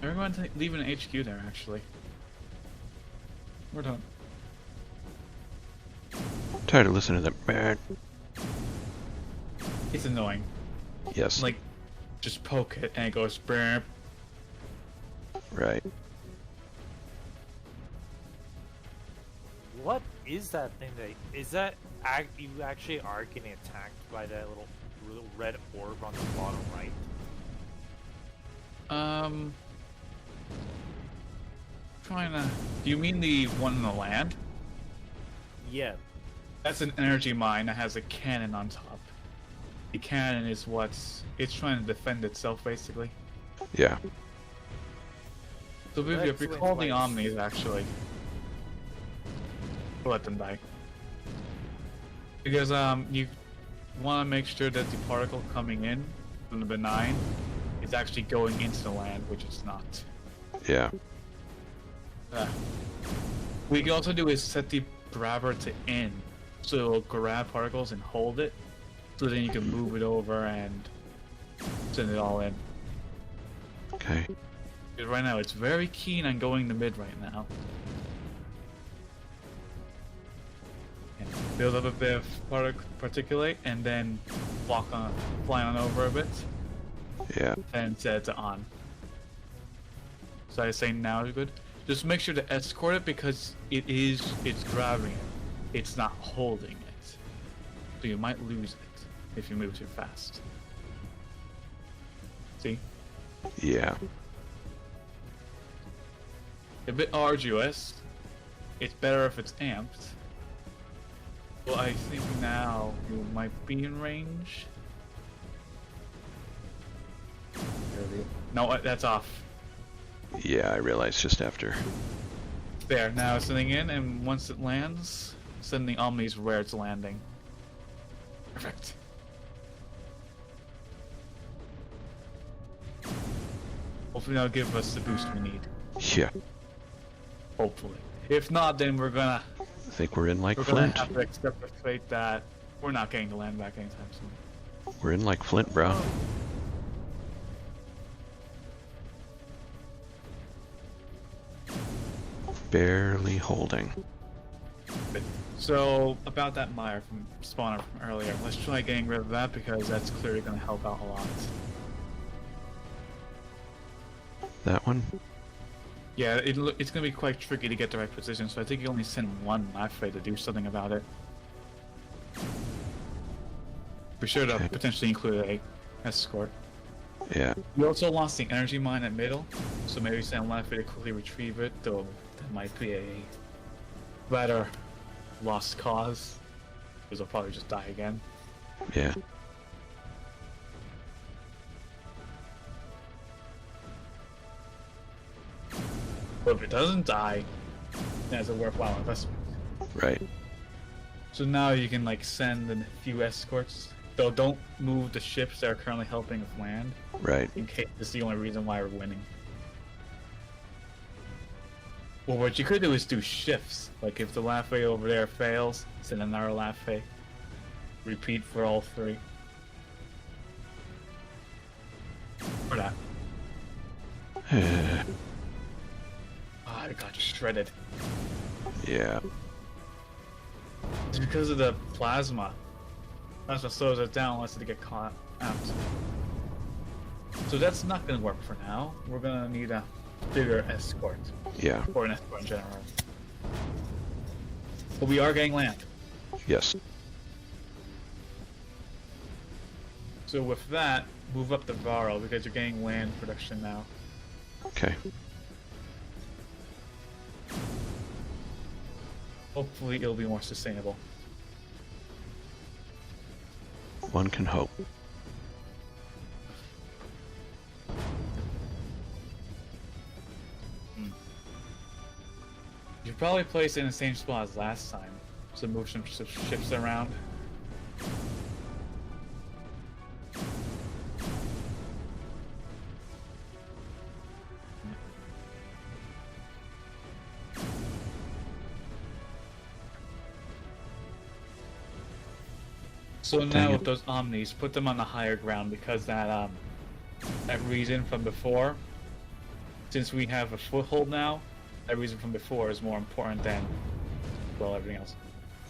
Everyone's leaving an HQ there, actually. We're done. Tired of listening to that. It's annoying. Yes. Like, just poke it and it goes brrrr. Right. What is that thing that is that? You actually are getting attacked by that little red orb on the bottom right. Trying to. Do you mean the one in the land? Yeah. That's an energy mine that has a cannon on top. The cannon is it's trying to defend itself, basically. Yeah. So if you call the Omnis, actually, we'll let them die. Because you want to make sure that the particle coming in from the benign is actually going into the land, which it's not. Yeah. What you can also do is set the grabber to in, so it'll grab particles and hold it, so then you can move it over and send it all in. Okay. Because right now it's very keen on going to mid right now. And build up a bit of particulate and then fly on over a bit, Yeah. and set it to on. So I say now is good. Just make sure to escort it because it's grabbing it. It's not holding it. So you might lose it if you move too fast. See? Yeah. A bit arduous. It's better if it's amped. Well, I think now you might be in range. No, that's off. Yeah, I realized just after. There, now it's sending in, and once it lands, send the Omnis where it's landing. Perfect. Hopefully that'll give us the boost we need. Yeah. Hopefully. If not, then we're gonna I think we're in like gonna Flint. have to accept the fate that we're not getting the land back anytime soon. We're in like Flint, bro. Barely holding. So, about that mire from spawner from earlier, let's try getting rid of that because that's clearly gonna help out a lot. That one? Yeah, it's gonna be quite tricky to get the right position, so I think you only send one Laffey to do something about it. Be sure to Okay. potentially include a escort. Yeah. We also lost the energy mine at middle, so maybe send Laffey to quickly retrieve it, though that might be a better lost cause, because they'll probably just die again. Yeah. But if it doesn't die, then it's a worthwhile investment. Right. So now you can like send a few escorts, though don't move the ships that are currently helping with land, Right. in case this is the only reason why we're winning. Well, what you could do is do shifts. Like if the Laffey over there fails, send another Laffey. Repeat for all three. Or that. Ah, it got shredded. Yeah. It's because of the plasma. Plasma slows it down, lets it get caught out. So that's not gonna work for now. We're gonna need a bigger escort. Yeah. Or an escort in general. But we are getting land. Yes. So with that, move up the Varro because you're getting land production now. Okay. Hopefully it'll be more sustainable. One can hope. You should probably place it in the same spot as last time. So move some ships around. So now with those Omnis, put them on the higher ground because that reason from before, since we have a foothold now, that reason from before is more important than, well, everything else.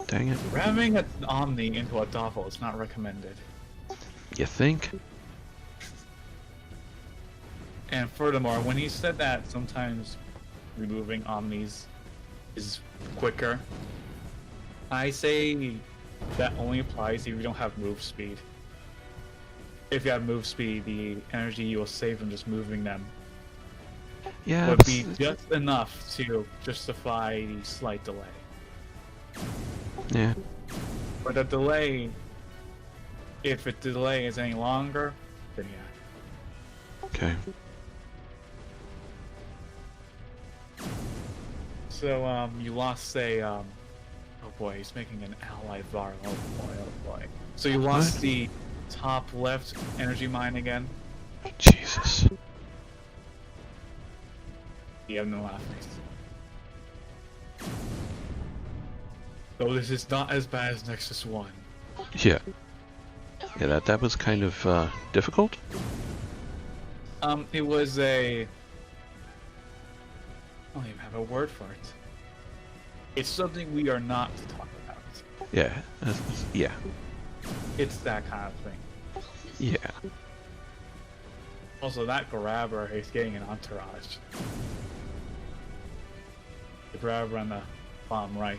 Dang it. Ramming an Omni into a Doppel is not recommended. You think? And furthermore, when he said that sometimes removing Omnis is quicker, I say that only applies if you don't have move speed. If you have move speed, the energy you will save from just moving them Yeah. would be just enough to justify the slight delay. Yeah. But the delay, if the delay is any longer, then yeah. Okay. So, you lost, say, oh boy, he's making an ally Var. Oh boy, oh boy. So you lost What? the top left energy mine again. Jesus. You have no last. So this is not as bad as Nexus 1. Yeah. Yeah, that was kind of difficult. It was a... I don't even have a word for it. It's something we are not to talk about. Yeah. Yeah. It's that kind of thing. Yeah. Also, that grabber is getting an entourage. The grabber on the bottom right.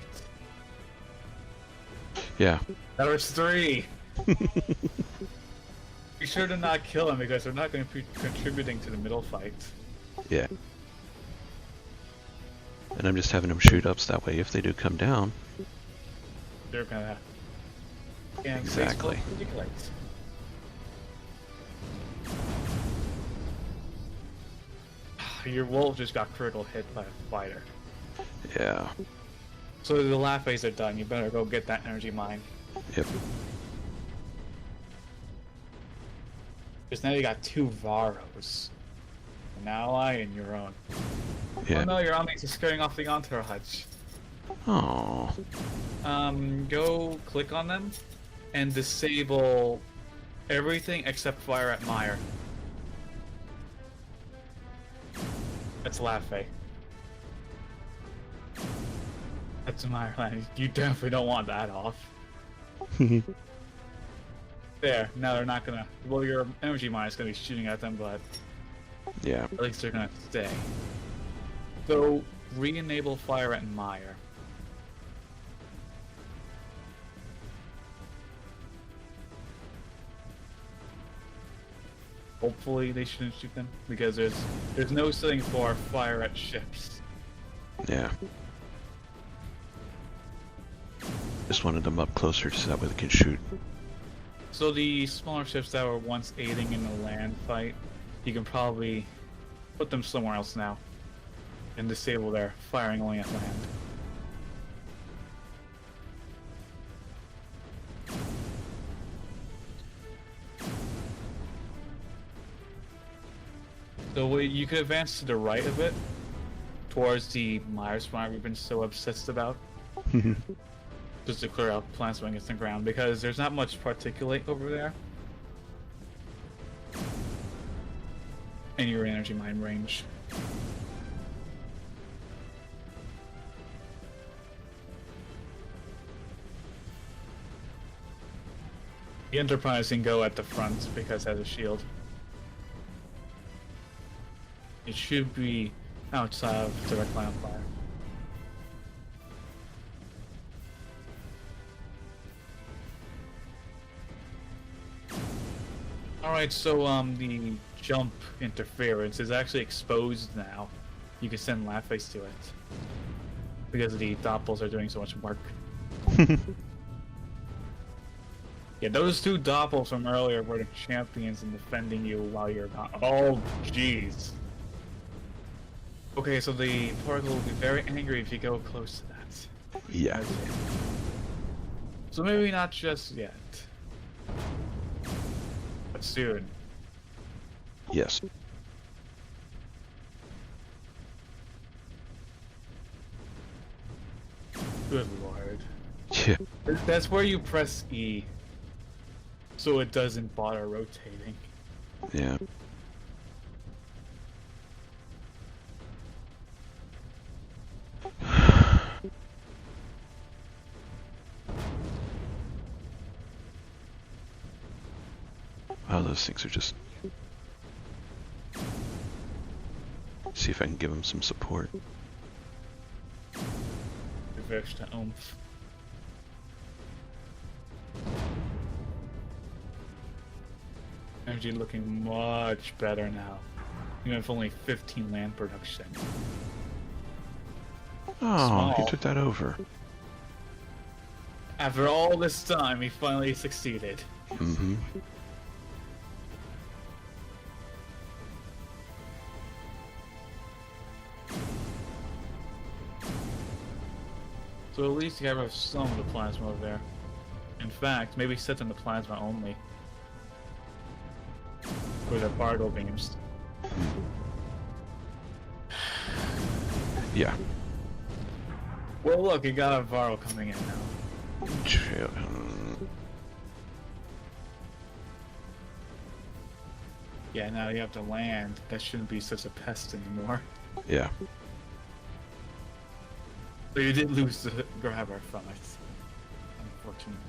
Yeah. That was 3! Be sure to not kill them because they're not going to be contributing to the middle fight. Yeah. And I'm just having them shoot up so that way if they do come down. They're gonna... Yeah, Exactly. Your wolf just got critical hit by a fighter. Yeah. So the Laffes are done. You better go get that energy mine. Yep. Because now you got 2 Varros. An ally and your own. Yeah. Oh no, your Omnis is scaring off the entourage. Oh. Go click on them and disable everything except fire at Meyer. That's Lafay. That's Meyer land. You definitely don't want that off. There, now they're not gonna... Well, your energy mine is gonna be shooting at them, but Yeah. at least they're gonna stay. So, re-enable fire at Meyer. Hopefully they shouldn't shoot them, because there's no setting for fire at ships. Yeah. Just wanted them up closer so that way they can shoot. So the smaller ships that were once aiding in the land fight, you can probably put them somewhere else now and disable their firing only at land. So you could advance to the right of it, towards the Myers spawner we've been so obsessed about, just to clear out plasma against the ground, because there's not much particulate over there. in your energy mine range. The Enterprise can go at the front because it has a shield. It should be outside of direct line of fire. Alright, so the jump interference is actually exposed now. You can send Lapface to it. Because the Doppels are doing so much work. Yeah, those two Doppels from earlier were the champions in defending you while you're gone. Oh, jeez. Okay, so the particle will be very angry if you go close to that. Yeah. So maybe not just yet. But soon. Yes. Good lord. Yeah. That's where you press E. So it doesn't bother rotating. Yeah. Wow, those things are just... See if I can give them some support. Reverse to oomph. Energy looking much better now. Even if only 15 land production. Oh, Small. he took that over. After all this time, he finally succeeded. Mm-hmm. So at least you have some of the plasma over there. In fact, maybe set them to plasma only. For the particle beams. Yeah. Well, look, you got a Varro coming in now. Yeah, now you have to land. That shouldn't be such a pest anymore. Yeah. So you did lose the grabber from it, unfortunately.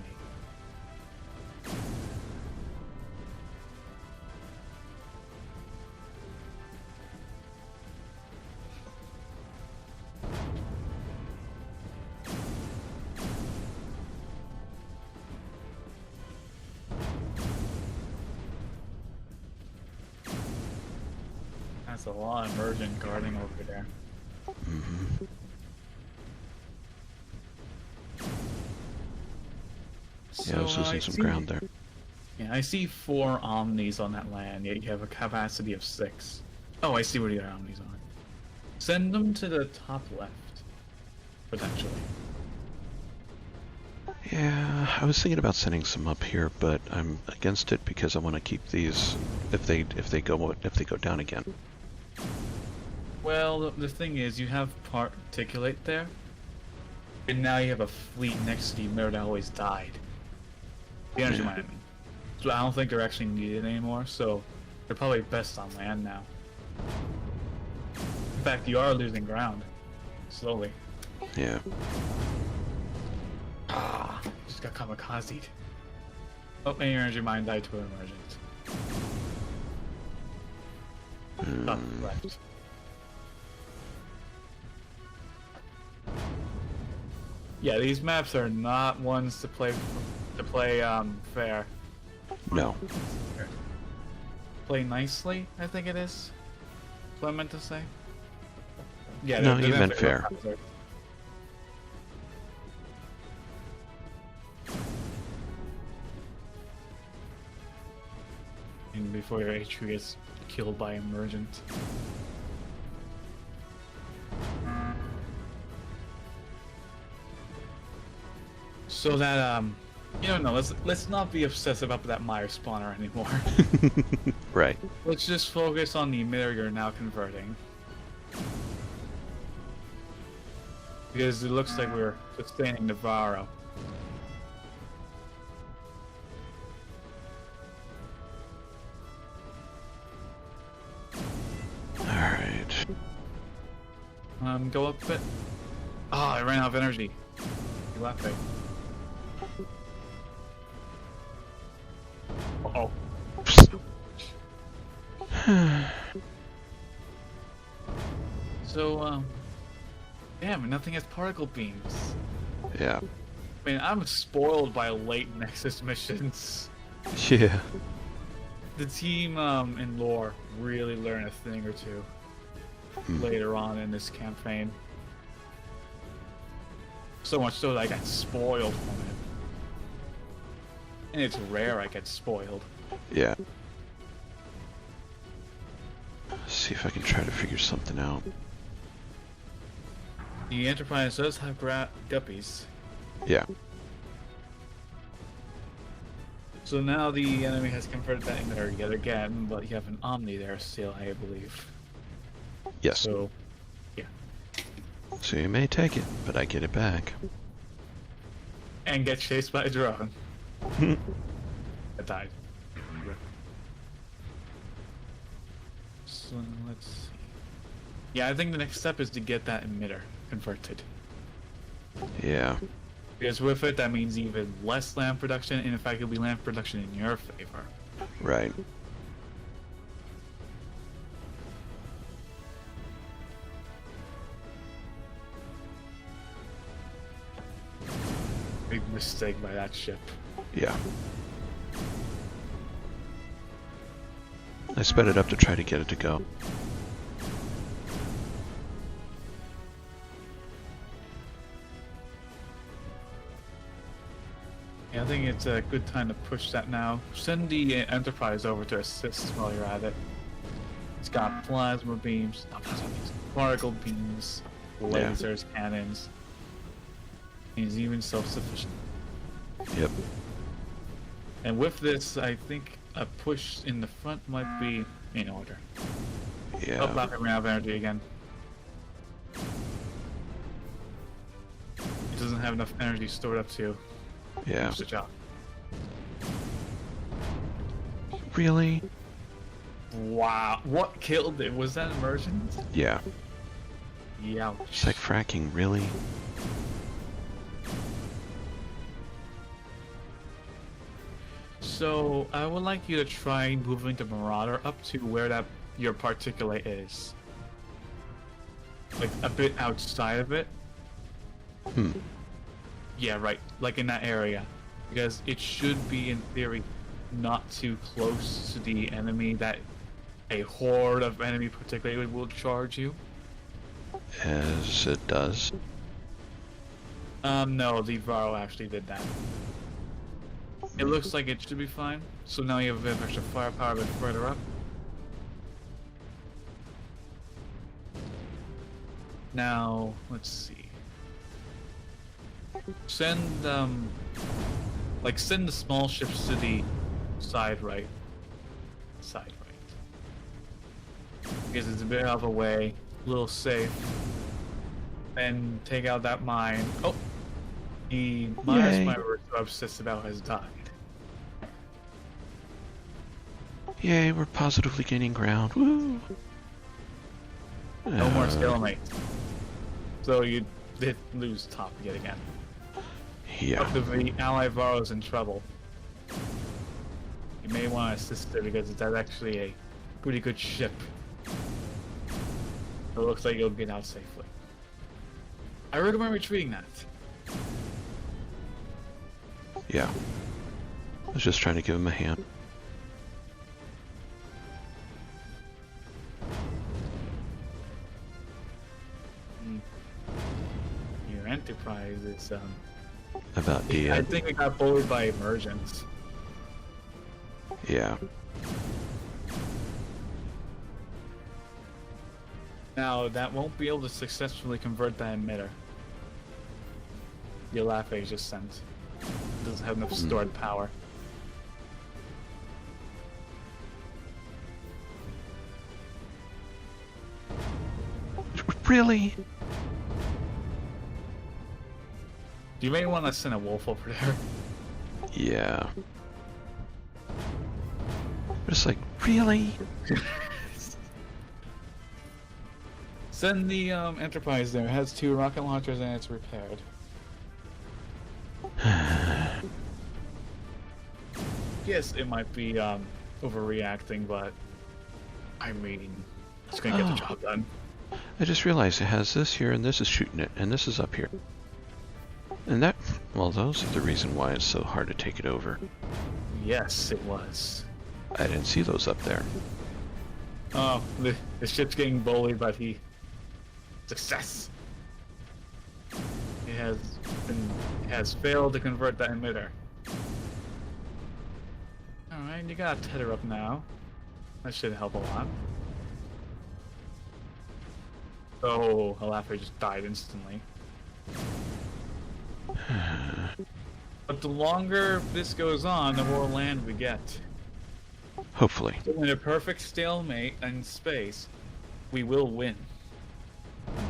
That's a lot of emergent guarding over there. Mm-hmm. Yeah, I was losing some ground there. Yeah, I see 4 Omnis on that land, yet you have a capacity of 6. Oh, I see where the other Omnis are. Send them to the top left. Potentially. Yeah, I was thinking about sending some up here, but I'm against it because I want to keep these if they go down again. Well, the thing is, you have particulate there, and now you have a fleet next to you that always died. The energy mine, I mean. So I don't think they're actually needed anymore, so they're probably best on land now. In fact, you are losing ground. Slowly. Yeah. Ah, just got kamikazed. Oh, and your energy mine died to an emergent. Top left. Yeah, these maps are not ones to play fair. No. Play nicely, I think it is. That's what I meant to say. Yeah, No, they're you meant definitely fair. fair. And before your HQ gets killed by emergent. So that you don't know. Let's not be obsessed about that Meyer spawner anymore. Right. Let's just focus on the emitter you're now converting. Because it looks like we're sustaining Navarro. Go up a bit. Ah, I ran out of energy. You laughing? Uh-oh. So, damn, nothing has particle beams. Yeah. I mean, I'm spoiled by late Nexus missions. Yeah. The team in lore really learn a thing or two later on in this campaign. So much so that I got spoiled from it. And it's rare I get spoiled. Yeah. Let's see if I can try to figure something out. The Enterprise does have guppies. Yeah. So now the enemy has converted that emitter yet again, but you have an Omni there still, I believe. Yes. So, yeah. So you may take it, but I get it back. And get chased by a drone. I died. So let's see. Yeah, I think the next step is to get that emitter converted. Yeah. Because with it, that means even less land production, and in fact, it'll be land production in your favor. Right. Big mistake by that ship. Yeah. I sped it up to try to get it to go. Yeah, I think it's a good time to push that now. Send the Enterprise over to assist while you're at it. It's got plasma beams, not plasma beams, particle beams, lasers, cannons. He's even self-sufficient. Yep. And with this, I think a push in the front might be in order. Yeah. Oh, Laughing ran out of energy again. It doesn't have enough energy stored up to Yeah. finish the job. Really? Wow, what killed it? Was that immersion? Yeah. Yeah. It's like fracking, really? So I would like you to try moving the Marauder up to where that your particulate is. Like a bit outside of it. Hmm. Yeah, right. Like in that area. Because it should be, in theory, not too close to the enemy that a horde of enemy particulate will charge you. As it does. No, the Varro actually did that. It looks like it should be fine. So now you have a bit of extra firepower a bit further up. Now, let's see. Send, send the small ships to the side right. Side right. Because it's a bit out of the way, a little safe. And take out that mine. Oh! The minus my Obsessibel has died. Yay, we're positively gaining ground. Woo! No more stalemates. So you did lose top yet again. Yeah. Up to the ally Varro's in trouble. You may want to assist her because it's actually a pretty good ship. It looks like you'll get out safely. I recommend retreating that. Yeah. I was just trying to give him a hand. Your Enterprise is, About the I think it got bullied by emergence. Yeah. Now, that won't be able to successfully convert that emitter. Your Lafe just sent. It doesn't have enough stored power. Really? You may want to send a wolf over there. Yeah. Just like, really? Send the Enterprise there. It has 2 rocket launchers and it's repaired. Yes, it might be overreacting, but I mean, it's gonna get the job done. I just realized it has this here, and this is shooting it, and this is up here. And that, well, those are the reason why it's so hard to take it over. Yes, it was. I didn't see those up there. Oh, the ship's getting bullied, but he... Success! It has failed to convert that emitter. Alright, you got a tether up now. That should help a lot. Oh, Halafe just died instantly. But the longer this goes on, the more land we get. Hopefully. So in a perfect stalemate in space, we will win.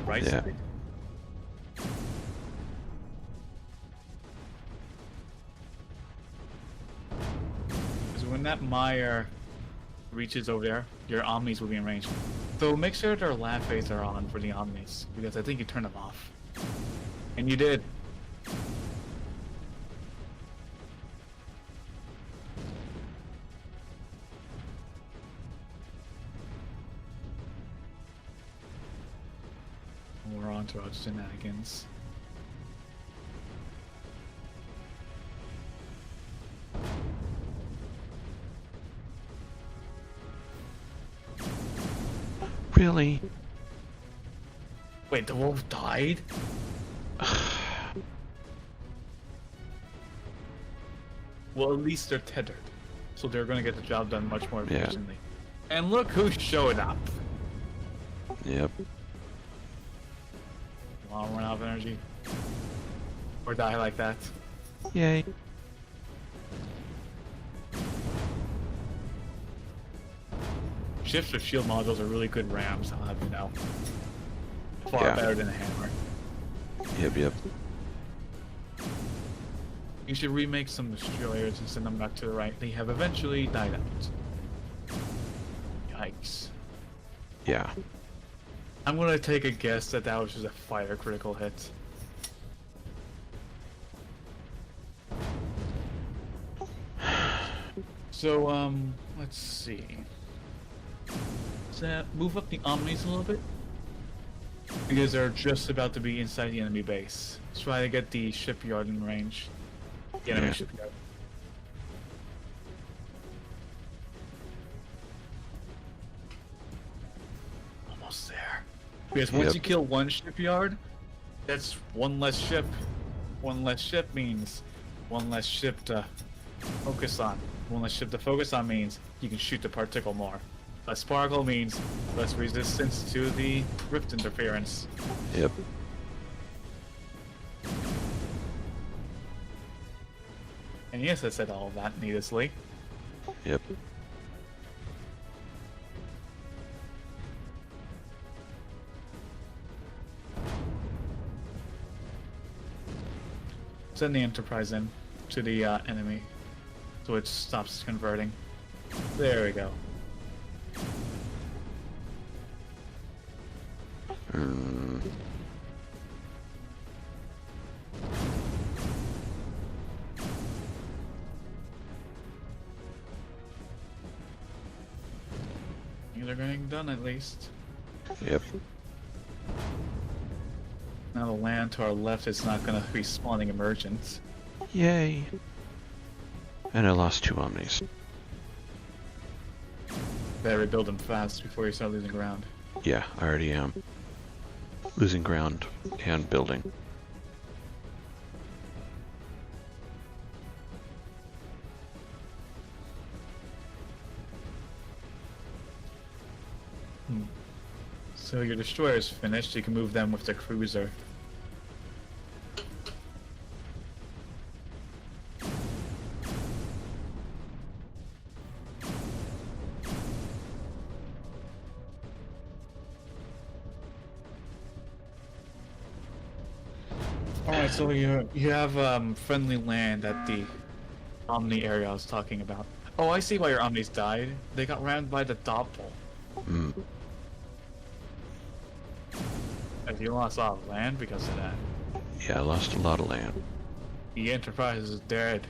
Right Yeah. side. Because when that mire reaches over there, your omnis will be in range. So make sure their Lafayes are on for the omnis, because I think you turned them off. And you did. We're on to our shenanigans. Really? Wait, the wolf died? Well, at least they're tethered, so they're going to get the job done much more Yeah. efficiently. And look who showed up! Yep. I'll run out of energy. Or die like that. Yay. Shifts with shield modules are really good rams, I'll have you know. Far Yeah. better than a hammer. Yep. You should remake some destroyers and send them back to the right. They have eventually died out. Yikes. Yeah. I'm gonna take a guess that that was just a fire critical hit. So, let's see. Let's move up the Omnis a little bit. Because they're just about to be inside the enemy base. Let's try to get the shipyard in range. The enemy Yeah. shipyard. Almost there. Because once Yep. you kill one shipyard, that's one less ship. One less ship means one less ship to focus on. One less ship to focus on means you can shoot the particle more. Less particle means less resistance to the rift interference. Yep. And yes, I said all of that needlessly. Yep. Send the Enterprise in to the enemy so it stops converting. There we go. Mm. They're getting done at least. Yep. Now the land to our left is not going to be spawning emergence. Yay. And I lost 2 omnis. Better rebuild them fast before you start losing ground. Yeah, I already am. Losing ground and building. So your destroyer's finished, you can move them with the cruiser. Alright, so you have friendly land at the Omni area I was talking about. Oh, I see why your Omnis died. They got rammed by the Doppel. Mm. Have you lost a lot of land because of that? Yeah, I lost a lot of land. The Enterprise is dead.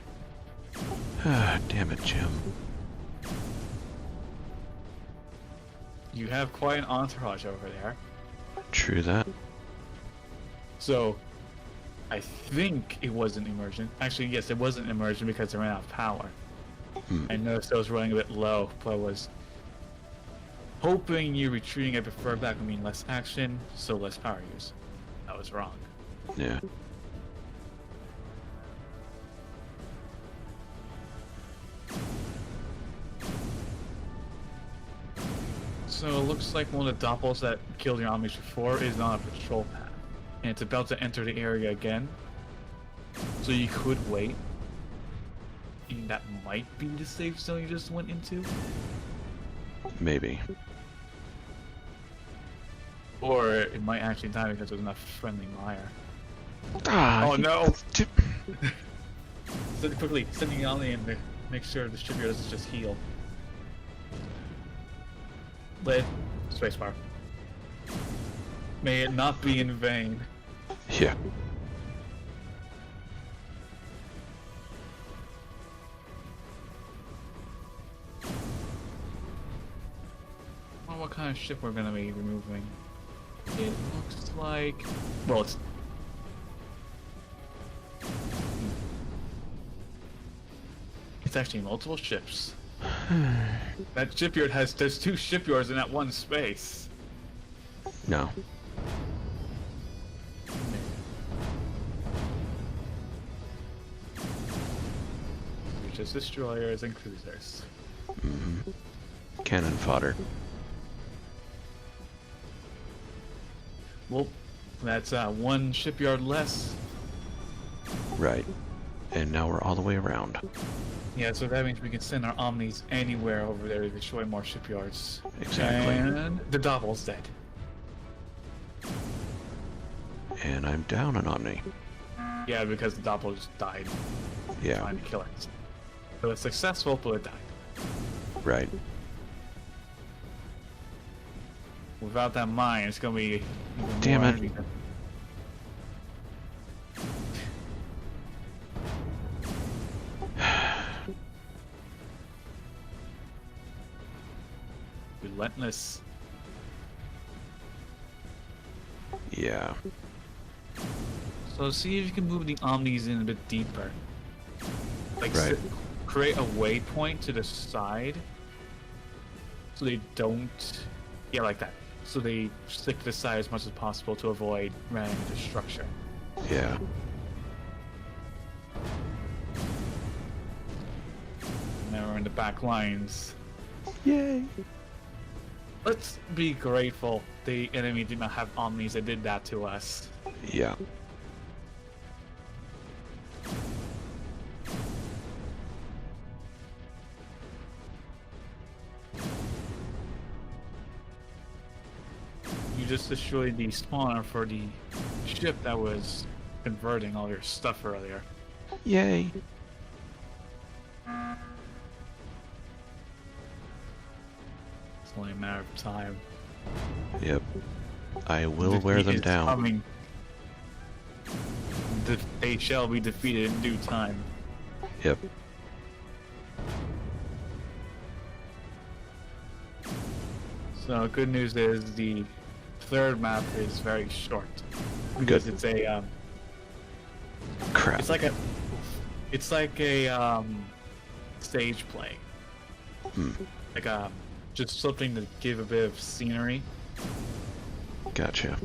Ah, damn it, Jim. You have quite an entourage over there. True that. So, I think it wasn't emergent. Actually, yes, it wasn't emergent because it ran out of power. I noticed I was running a bit low, but I was hoping you retreating a bit further back would mean less action, so less power use. I was wrong. Yeah. So it looks like one of the doppels that killed your enemies before is on a patrol path. And it's about to enter the area again. So you could wait. And that might be the safe zone you just went into. Maybe. Or it might actually die because there's enough friendly mire. Ah, Oh no! Tip. So quickly, sending on in to make sure the distributor doesn't just heal. Lid, spacebar. May it not be in vain. Yeah. Well, what kind of ship we're gonna be removing? It looks like... Well, it's... It's actually multiple ships. That shipyard there's 2 shipyards in that one space. No. Just destroyers and cruisers. Cannon fodder. Well, that's 1 shipyard less. Right. And now we're all the way around. Yeah, so that means we can send our Omnis anywhere over there to destroy more shipyards. Exactly. And the Doppel's dead. And I'm down an Omni. Yeah, because the Doppel just died Yeah. trying to kill it. So it's successful, but it died. Right. Without that mine, it's gonna be even Damn more it. energy. Relentless. Yeah. So see if you can move the Omnis in a bit deeper. Like Right. create a waypoint to the side, so they don't. Yeah, like that. So they stick to the side as much as possible to avoid running into structure. Yeah. Now we're in the back lines. Yay. Let's be grateful the enemy did not have Omnis that did that to us. Yeah. You just destroyed the spawner for the ship that was converting all your stuff earlier. Yay. It's only a matter of time. Yep. I will wear them It's down. coming. They shall be defeated in due time. Yep. So good news is the 3rd map is very short because Good. it's a Crap. it's like a stage play, like just something to give a bit of scenery. Gotcha.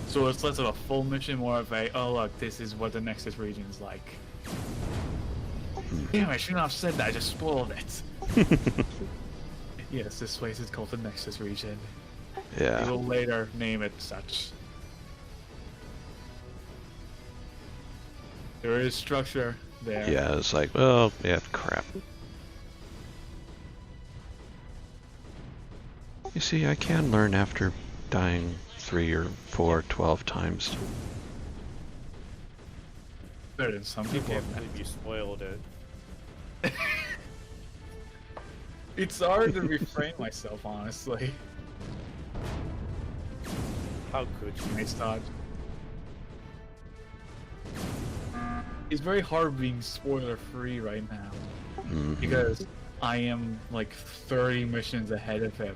So it's less of a full mission, more of a, oh look, this is what the Nexus region's like. Damn, I shouldn't have said that, I just spoiled it. Yes, this place is called the Nexus region. We Yeah. will later name it such. There is structure there. Yeah, it's like, well, yeah, crap. You see, I can learn after dying 3 or 4, 12 times. Better than some people. Can't believe you spoiled it. It's hard to refrain myself, honestly. How could you? Nice dodge. It's very hard being spoiler free right now because I am like 30 missions ahead of him.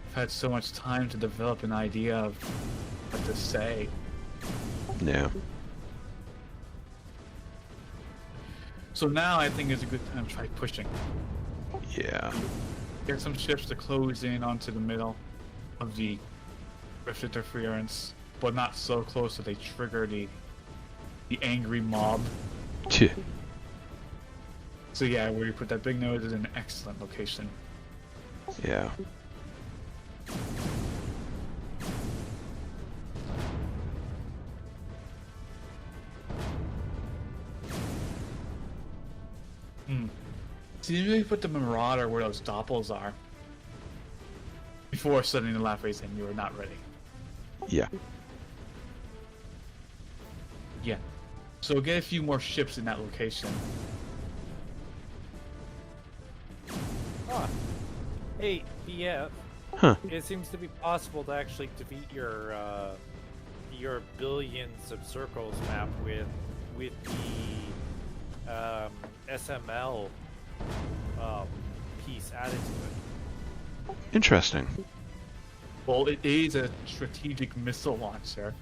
I've had so much time to develop an idea of what to say. Yeah. So now I think is a good time to try pushing. Yeah. Get some ships to close in onto the middle of the rift interference, but not so close that they trigger the angry mob. Tch. So yeah, where you put that big nose is an excellent location. Yeah. So you really put the Marauder where those Doppels are before sending the lap race in. You were not ready. Yeah. Yeah. So get a few more ships in that location. Ah. Hey, yeah. Huh. It seems to be possible to actually defeat your billions of circles map with the SML piece added to it. Interesting. Well, it is a strategic missile launcher.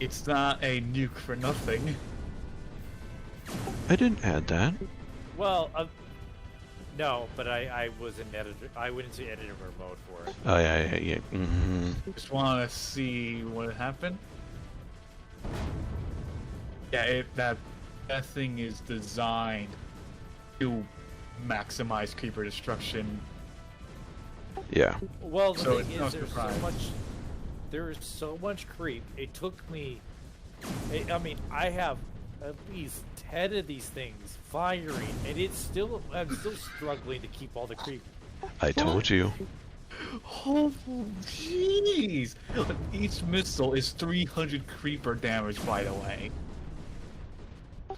It's not a nuke for nothing. I didn't add that. Well, no, but I was in editor. I went into editor mode for it. Oh yeah. Just want to see what happened. Yeah, that thing is designed to maximize creeper destruction. Yeah. Well, the So thing it's no is, surprise. there is so much creep. It took me. I mean, I have at least 10 of these things firing, and I'm still struggling to keep all the creep. I told you. Oh, jeez! Each missile is 300 creeper damage, by the way.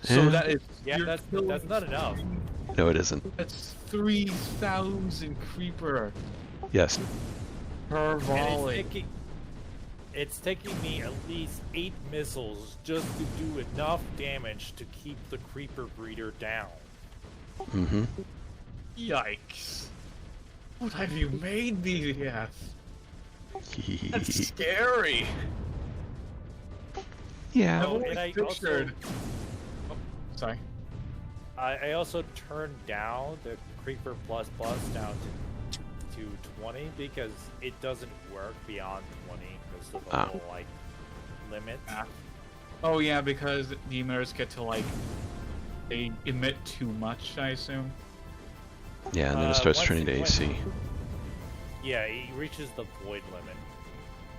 So Yeah. that is Yeah, that's not enough. No, it isn't. That's 3,000 creeper Yes. per And volley. it's taking me at least 8 missiles just to do enough damage to keep the creeper breeder down. Mm-hmm. Yikes! What have you made me? Yes. That's scary. Yeah. I've Oh, always and I pictured. Oh, sorry. I also turned down the creeper plus down to 20 because it doesn't work beyond 20 because of the whole like limit. Oh yeah, because the emitters get to like they emit too much, I assume. Yeah, and then it starts once turning to it went- AC. Yeah, it reaches the void limit.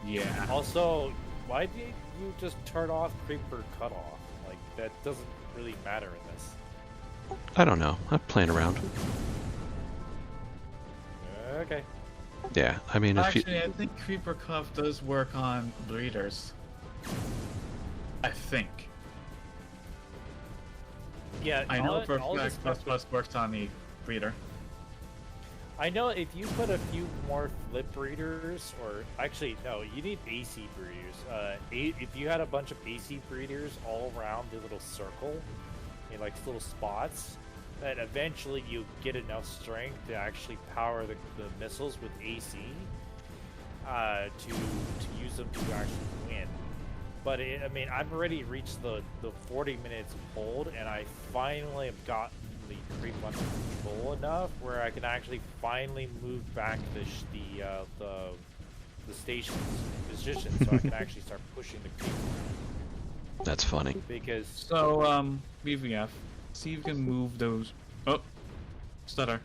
Yeah. Also, why did you just turn off creeper cutoff? Like that doesn't really matter in this. I don't know. I'm playing around. Okay. Yeah, I mean, if Actually, you... I think creeper cuff does work on breeders. I think. Yeah, I know all for a this fact stuff- plus works on the breeder. I know if you put a few more flip breeders, or actually no, you need AC breeders. If you had a bunch of AC breeders all around the little circle, in like little spots, then eventually you get enough strength to actually power the missiles with AC to use them to actually win. But I mean, I've already reached the 40 minutes of hold, and I finally have gotten the creep under control enough where I can actually finally move back the station's position, so I can actually start pushing the creep around. That's funny. Because So, BVF, see if you can move those. Oh, stutter.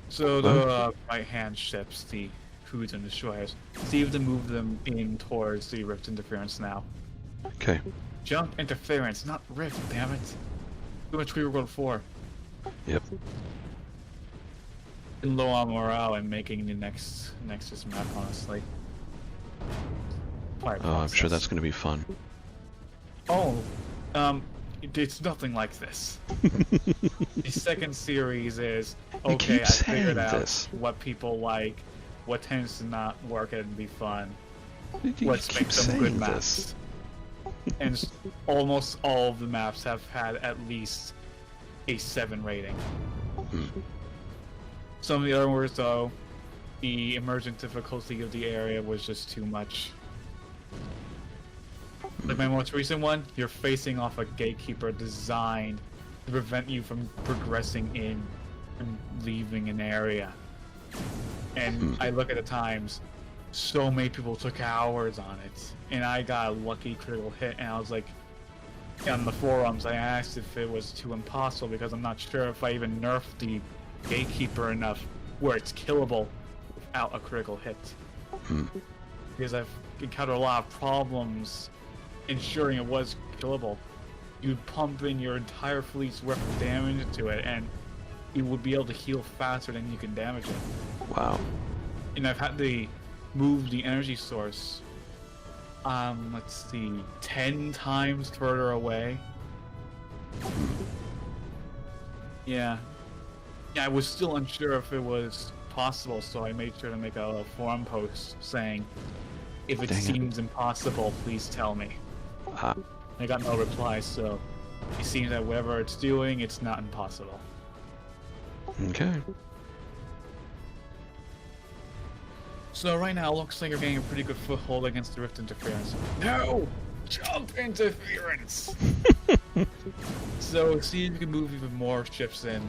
So the right-hand ships, the Foods and Destroyers, see if you can move them in towards the rift interference now. Okay. Jump interference, not rift, damn it. Too much we were going for. Yep. And low on morale and making the next Nexus map, honestly. Oh, I'm sure that's going to be fun. Oh, it's nothing like this. The second series is You okay. keep I figured saying out this. what people like, what tends to not work and be fun. You Let's keep make some good saying maps. this. And almost all of the maps have had at least a 7 rating. Hmm. Some of the other ones, though, the emergent difficulty of the area was just too much. Like my most recent one, you're facing off a gatekeeper designed to prevent you from progressing in and leaving an area. And I look at the times, so many people took hours on it, and I got a lucky critical hit, and I was like, on the forums, I asked if it was too impossible because I'm not sure if I even nerfed the gatekeeper enough where it's killable without a critical hit. Because I've encountered a lot of problems ensuring it was killable. You'd pump in your entire fleet's worth of damage into it, and you would be able to heal faster than you can damage it. Wow. And I've had to move the energy source, let's see, 10 times further away. Yeah, I was still unsure if it was possible, so I made sure to make a forum post saying, if it Dang it. seems impossible, please tell me. I got no reply, so it seems that whatever it's doing, it's not impossible. Okay. So right now, it looks like you're getting a pretty good foothold against the Rift interference. No! Jump interference! So see if you can move even more ships in.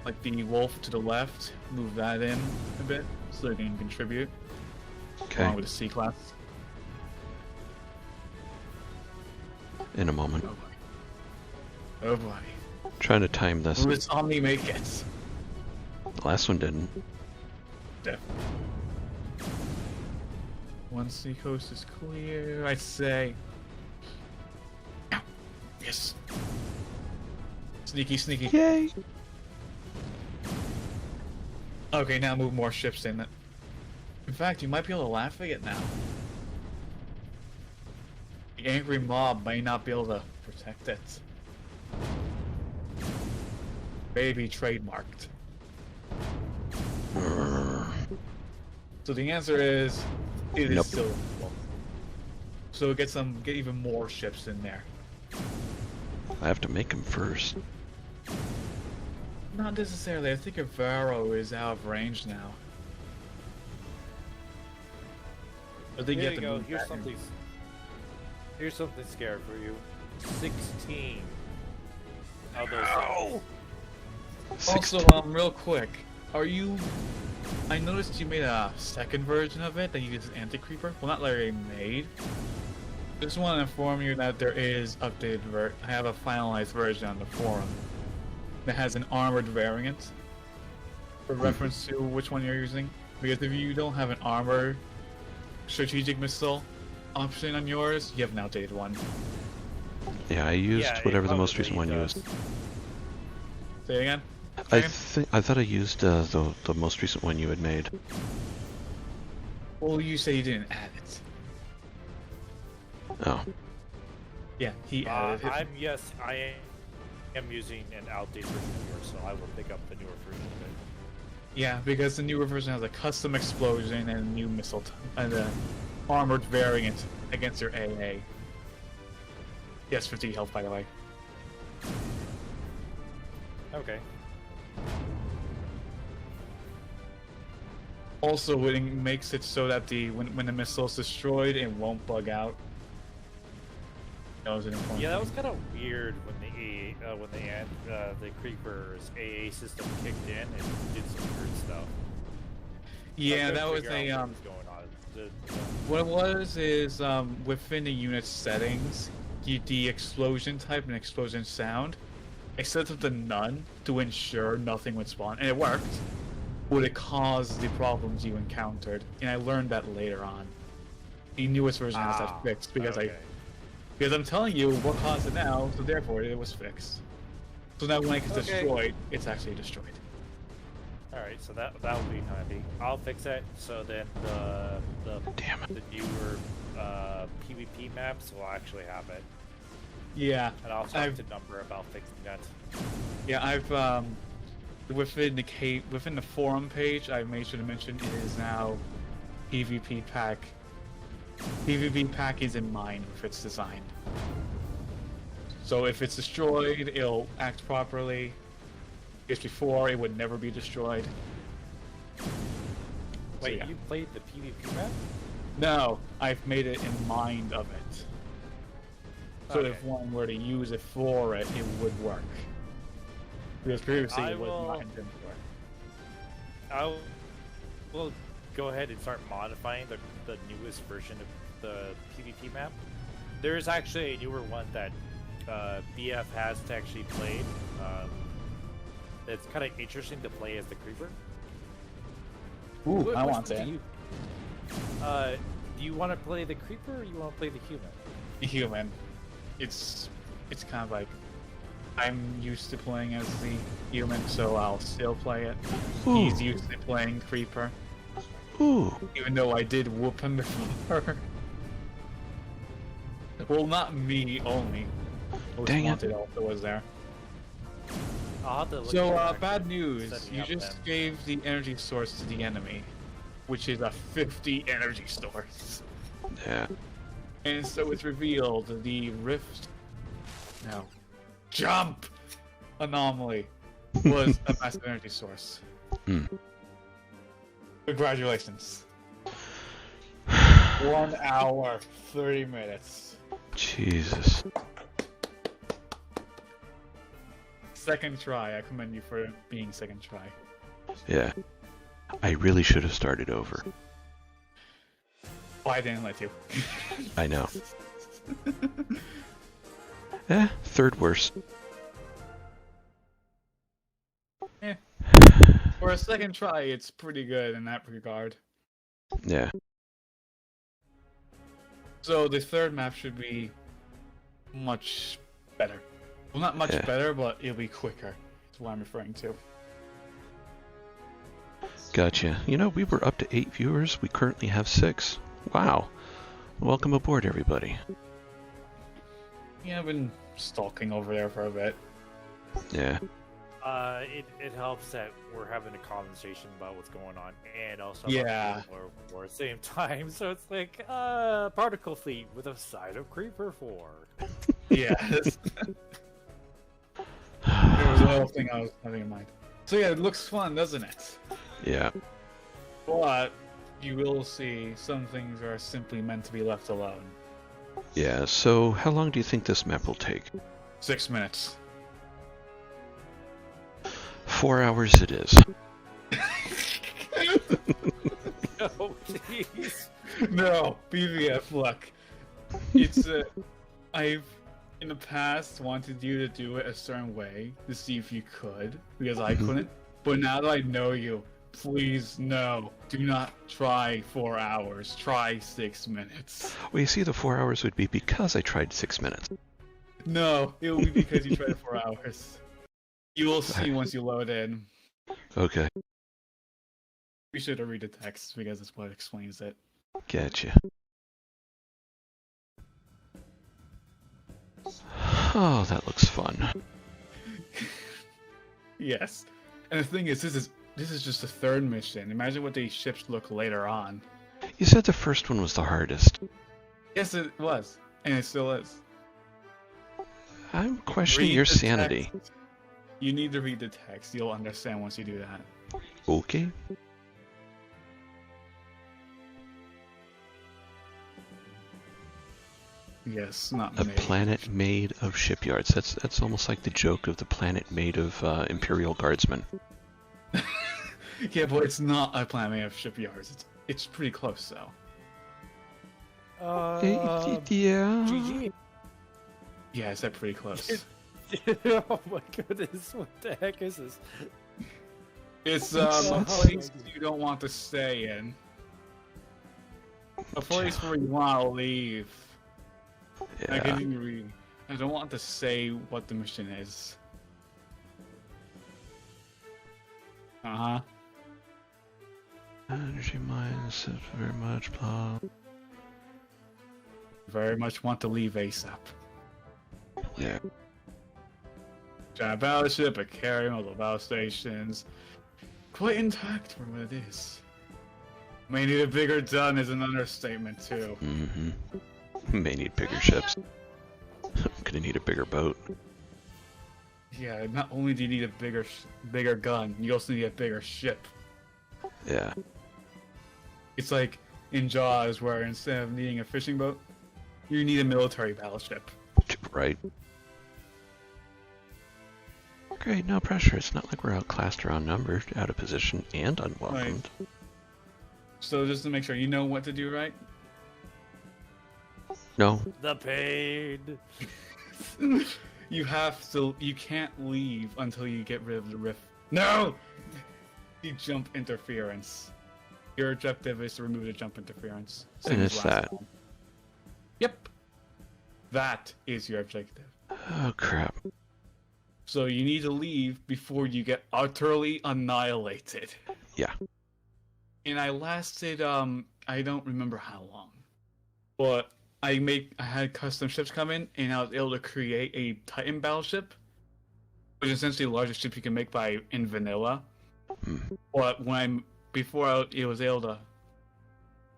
Like the Wolf to the left, move that in a bit, so you can contribute. Okay. Along with the C-Class. In a moment. Oh boy. Oh boy. Trying to time this. Will this Omni make it? The last one didn't. Definitely. Once the coast is clear, I say. Ow. Yes. Sneaky, sneaky. Yay! Okay, now move more ships in. In fact, you might be able to laugh at it now. The angry mob may not be able to protect it. Maybe trademarked. So the answer is, it is Nope. still illegal. So get even more ships in there. I have to make them first. Not necessarily. I think your Varro is out of range now. I think Here you have you to go. move Here's back in. something. Here's something scary for you. 16. Of those Ow! things. Also, real quick, I noticed you made a second version of it that uses Anti-Creeper. Well, not literally made. Just want to inform you that there is updated I have a finalized version on the forum that has an armored variant for reference to which one you're using. Because if you don't have an armored strategic missile option on yours, you have an outdated one. Yeah, I used Yeah, it whatever the most probably recent one does. used. Say it again? I thought I used the most recent one you had made. Well, you say you didn't add it. Oh. Yeah, he added it. I am using an outdated version of yours, so I will pick up the newer version of it. Yeah, because the newer version has a custom explosion and a new missile and an armored variant against your AA. Yes, 50 health, by the way. Okay. Also, it makes it so that when the missile is destroyed, it won't bug out. That was an important Yeah, that thing. was kind of weird when the Creeper's AA system kicked in and did some weird stuff. Yeah, I that couldn't was figure out a what was going on. What it was is within the unit's settings, the explosion type and explosion sound, I set up to none to ensure nothing would spawn, and it worked. Would it cause the problems you encountered? And I learned that later on. The newest version has that fixed because okay. because I'm telling you what caused it now, so therefore it was fixed. So now when it gets destroyed, it's actually destroyed. Alright, so that would be handy. I'll fix it so then the Damn it. newer PvP maps will actually have it. Yeah, And I'll talk to Number about fixing that. yeah, I've within the forum page, I've made sure to mention it is now PvP pack. PvP pack is in mind with its design. So if it's destroyed, it'll act properly. Because before, it would never be destroyed. Wait, So, yeah. you played the PvP map? No, I've made it in mind of it. So Okay. if one were to use it for it, it would work. Because previously it was not intended for. We'll go ahead and start modifying the newest version of the PvP map. There's actually a newer one that BF has to actually play. It's kind of interesting to play as the creeper. Ooh, I Which want one it. Do you want to play the creeper or you want to play the human? Human. It's kind of like I'm used to playing as the human, so I'll still play it. Ooh. He's used to playing creeper, Ooh. even though I did whoop him before. Well, not me only. Most Dang it. Wanted also was there. I'll have to look So, at bad news. setting You up just then. gave the energy source to the enemy, which is a 50 energy source. Yeah. And so it's revealed the rift. No. Jump! Anomaly was a massive energy source. Hmm. Congratulations. 1 hour, 30 minutes. Jesus. Second try. I commend you for being second try. Yeah. I really should have started over. Why didn't let you? I know. Third worst. For a second try, it's pretty good in that regard. Yeah. So the third map should be much better. Well, not much Yeah. better, but it'll be quicker. That's what I'm referring to. Gotcha. You know, we were up to 8 viewers. We currently have 6. Wow. Welcome aboard, everybody. Yeah, I've been stalking over there for a bit. Yeah. It helps that we're having a conversation about what's going on, and also Yeah. we're at the same time. So it's like particle fleet with a side of creeper 4. Yes. There was another thing I was having in mind. So yeah, it looks fun, doesn't it? Yeah. But you will see some things are simply meant to be left alone. Yeah, so how long do you think this map will take? 6 minutes. 4 hours it is. Oh, jeez. No, BVF, look. It's I've in the past wanted you to do it a certain way to see if you could, because I couldn't. But now that I know you, please no, do not try 4 hours. Try 6 minutes. Well, you see, the 4 hours would be because I tried 6 minutes. No, it will be because you tried 4 hours. You will see once you load in. Okay. Be sure to read the text because it's what explains it. Gotcha. Oh, that looks fun. Yes. And the thing is, this is just the third mission. Imagine what these ships look later on. You said the first one was the hardest. Yes, it was. And it still is. I'm questioning Read your the sanity. text. You need to read the text. You'll understand once you do that. Okay. Yes, not A me. planet made of shipyards. That's almost like the joke of the planet made of Imperial Guardsmen. Yeah, but it's not a planet made of shipyards. It's pretty close, though. Yeah. GG. Yeah, it's pretty close. Oh my goodness, what the heck is this? It's It's- a place you don't want to stay in. A place where you want to leave. I Yeah. can even read. I don't want to say what the mission is. Uh-huh. Energy mines, very much, blah. Very much want to leave ASAP. Yeah. Giant battleship, a carrier, multiple battle stations. Quite intact for what it is. May need a bigger gun is an understatement too. Mm-hmm. May need bigger ships. Gonna need a bigger boat. Yeah, not only do you need a bigger gun, you also need a bigger ship. Yeah. It's like in Jaws, where instead of needing a fishing boat, you need a military battleship. Right. Okay, no pressure. It's not like we're outclassed or outnumbered, out of position, and unwelcomed. Right. So just to make sure you know what to do, right? No. The pain. You have to. You can't leave until you get rid of the rift. No. The jump interference. Your objective is to remove the jump interference. And as it's last that. time. Yep. That is your objective. Oh, crap. So you need to leave before you get utterly annihilated. Yeah. And I lasted, I don't remember how long. But I had custom ships come in, and I was able to create a Titan battleship, which is essentially the largest ship you can make in vanilla. But it was able to.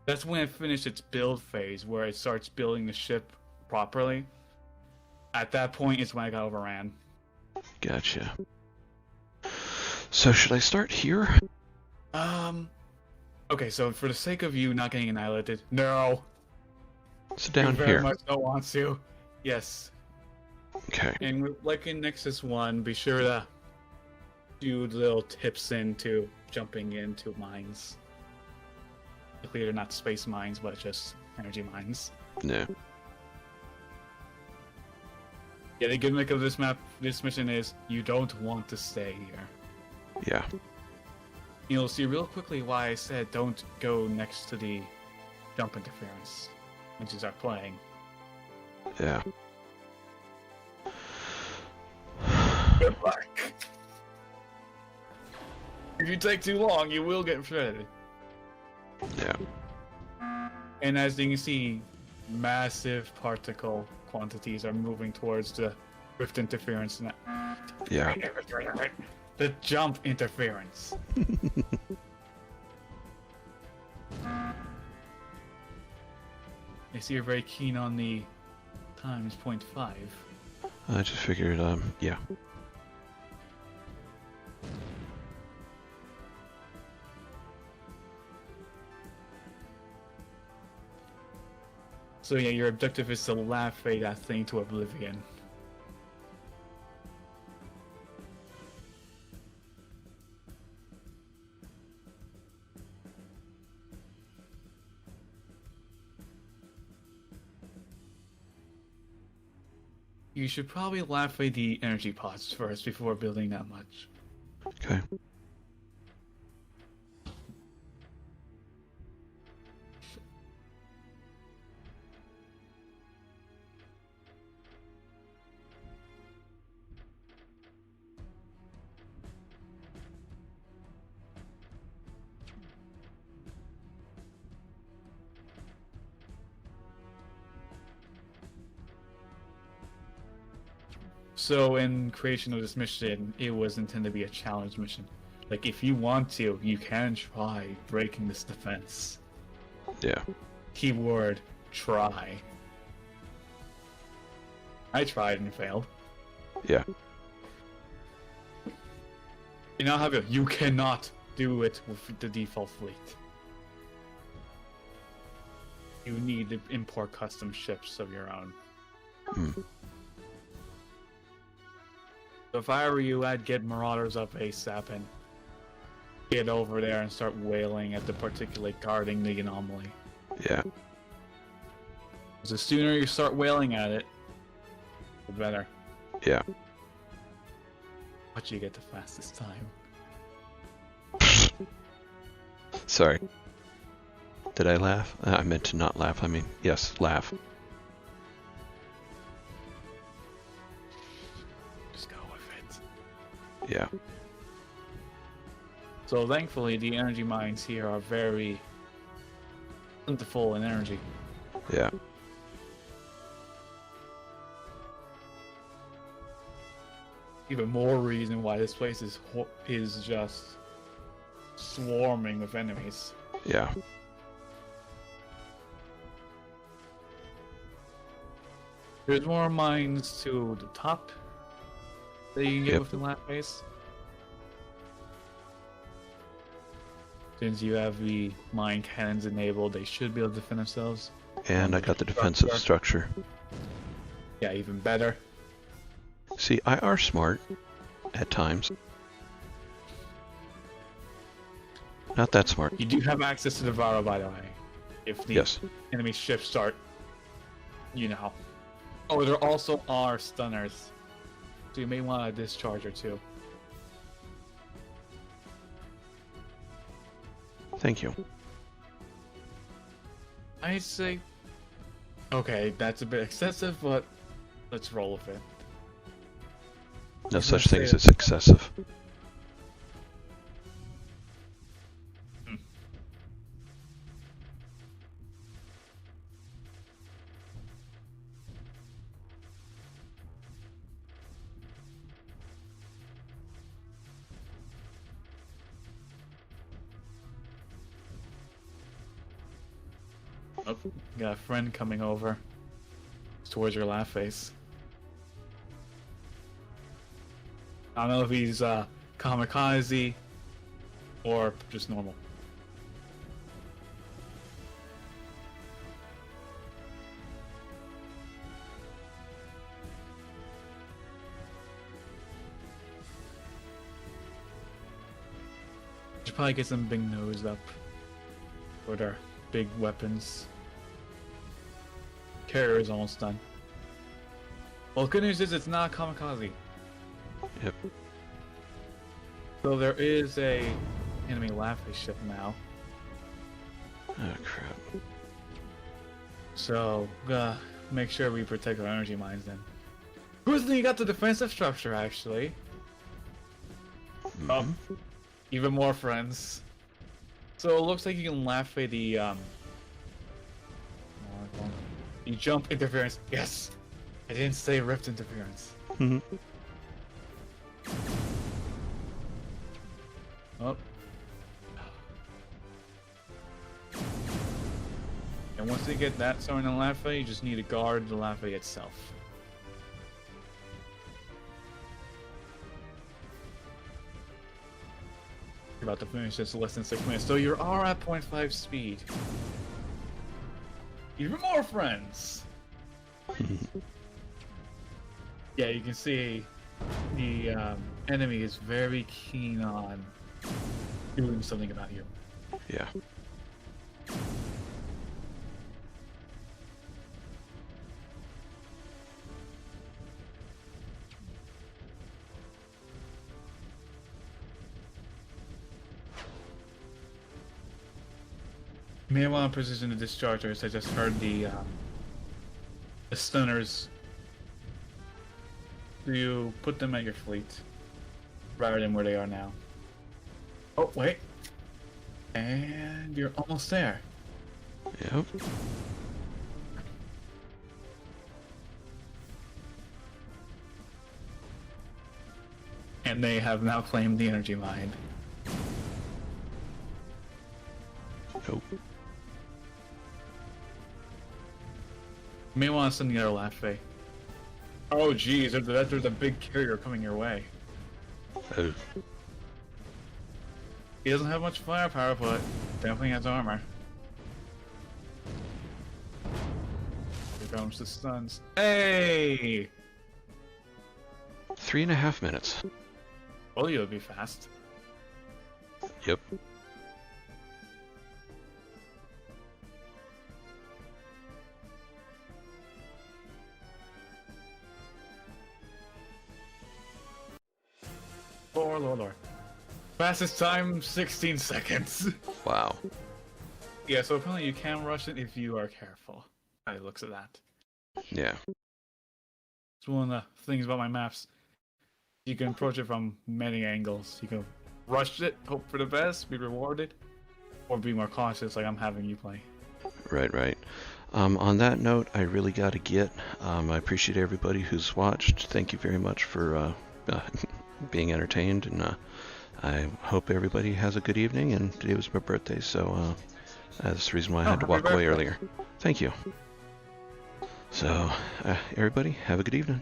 That's when it finished its build phase, where it starts building the ship properly. At that point, is when I got overran. Gotcha. So should I start here? Okay, so for the sake of you not getting annihilated, no. So down you very here. much don't want to. Yes. Okay. And like in Nexus 1, be sure to do little tips into jumping into mines. Luckily, they're not space mines, but just energy mines. No. Yeah, the gimmick of this mission is you don't want to stay here. Yeah. You'll see real quickly why I said don't go next to the jump interference once you start playing. Yeah. Good luck. If you take too long, you will get shredded. Yeah. And as you can see, massive particle quantities are moving towards the rift interference. Yeah. The jump interference. I see you're very keen on the times 0.5. I just figured, yeah. So yeah, your objective is to laugh that thing to oblivion. You should probably laugh the energy pods first before building that much. Okay. So in creation of this mission, it was intended to be a challenge mission. Like, if you want to, you can try breaking this defense. Yeah. Keyword, try. I tried and failed. Yeah. You now have you cannot do it with the default fleet. You need to import custom ships of your own. So if I were you, I'd get Marauders up ASAP and get over there and start whaling at the particulate guarding the anomaly. Yeah. The sooner you start whaling at it, the better. Yeah. But you get the fastest time. Sorry. Did I laugh? I meant to not laugh. I mean, yes, laugh. Just go with it. Yeah. So thankfully, the energy mines here are very plentiful in energy. Yeah. even more reason why this place is just swarming with enemies. Yeah. There's more mines to the top that you can get Yep. with the last base. Since you have the mine cannons enabled, they should be able to defend themselves. And I got the defensive structure. Yeah, even better. See, I are smart at times. Not that smart. You do have access to the Vara, by the way. If the Yes. enemy ships start, you know. Oh, there also are stunners. So you may want a discharger too. Thank you. I'd say... Okay, that's a bit excessive, but let's roll with it. No such gonna thing say as excessive. Oh, got a friend coming over towards your laugh face. I don't know if he's kamikaze or just normal. Should probably get some big nose up for their big weapons. Carrier is almost done. Well, good news is it's not kamikaze. Yep. So there is a enemy laughing ship now. Oh crap. So make sure we protect our energy mines then. Who's the got the defensive structure actually? Oh, even more friends. So it looks like you can laugh at the jump interference. Yes, I didn't say rift interference. Mhm. Oh. And once they get that starting to Lafay, you just need to guard the Lafay itself. You're about to finish this in less than 6 minutes, so you are at 0.5 speed. Even more friends! Yeah, you can see the enemy is very keen on doing something about you. Yeah. You may want to position the dischargers. I just heard the stunners. Do you put them at your fleet rather than where they are now? Oh, wait. And you're almost there. Yep. And they have now claimed the energy mine. Nope. You may want to send the other Lafay. Oh, geez, there's a big carrier coming your way. Oh. He doesn't have much firepower, but definitely has armor. Here comes the stuns. Hey! 3.5 minutes. Well, you'll be fast. Yep. Lord. Fastest time, 16 seconds. Wow. Yeah, so apparently you can rush it if you are careful. By the looks of that. Yeah. It's one of the things about my maps. You can approach it from many angles. You can rush it, hope for the best, be rewarded, or be more cautious like I'm having you play. Right, right. On that note, I really got to get. I appreciate everybody who's watched. Thank you very much for being entertained, and I hope everybody has a good evening. And today was my birthday, so that's the reason why I had to walk away earlier. Thank you. So, everybody, have a good evening.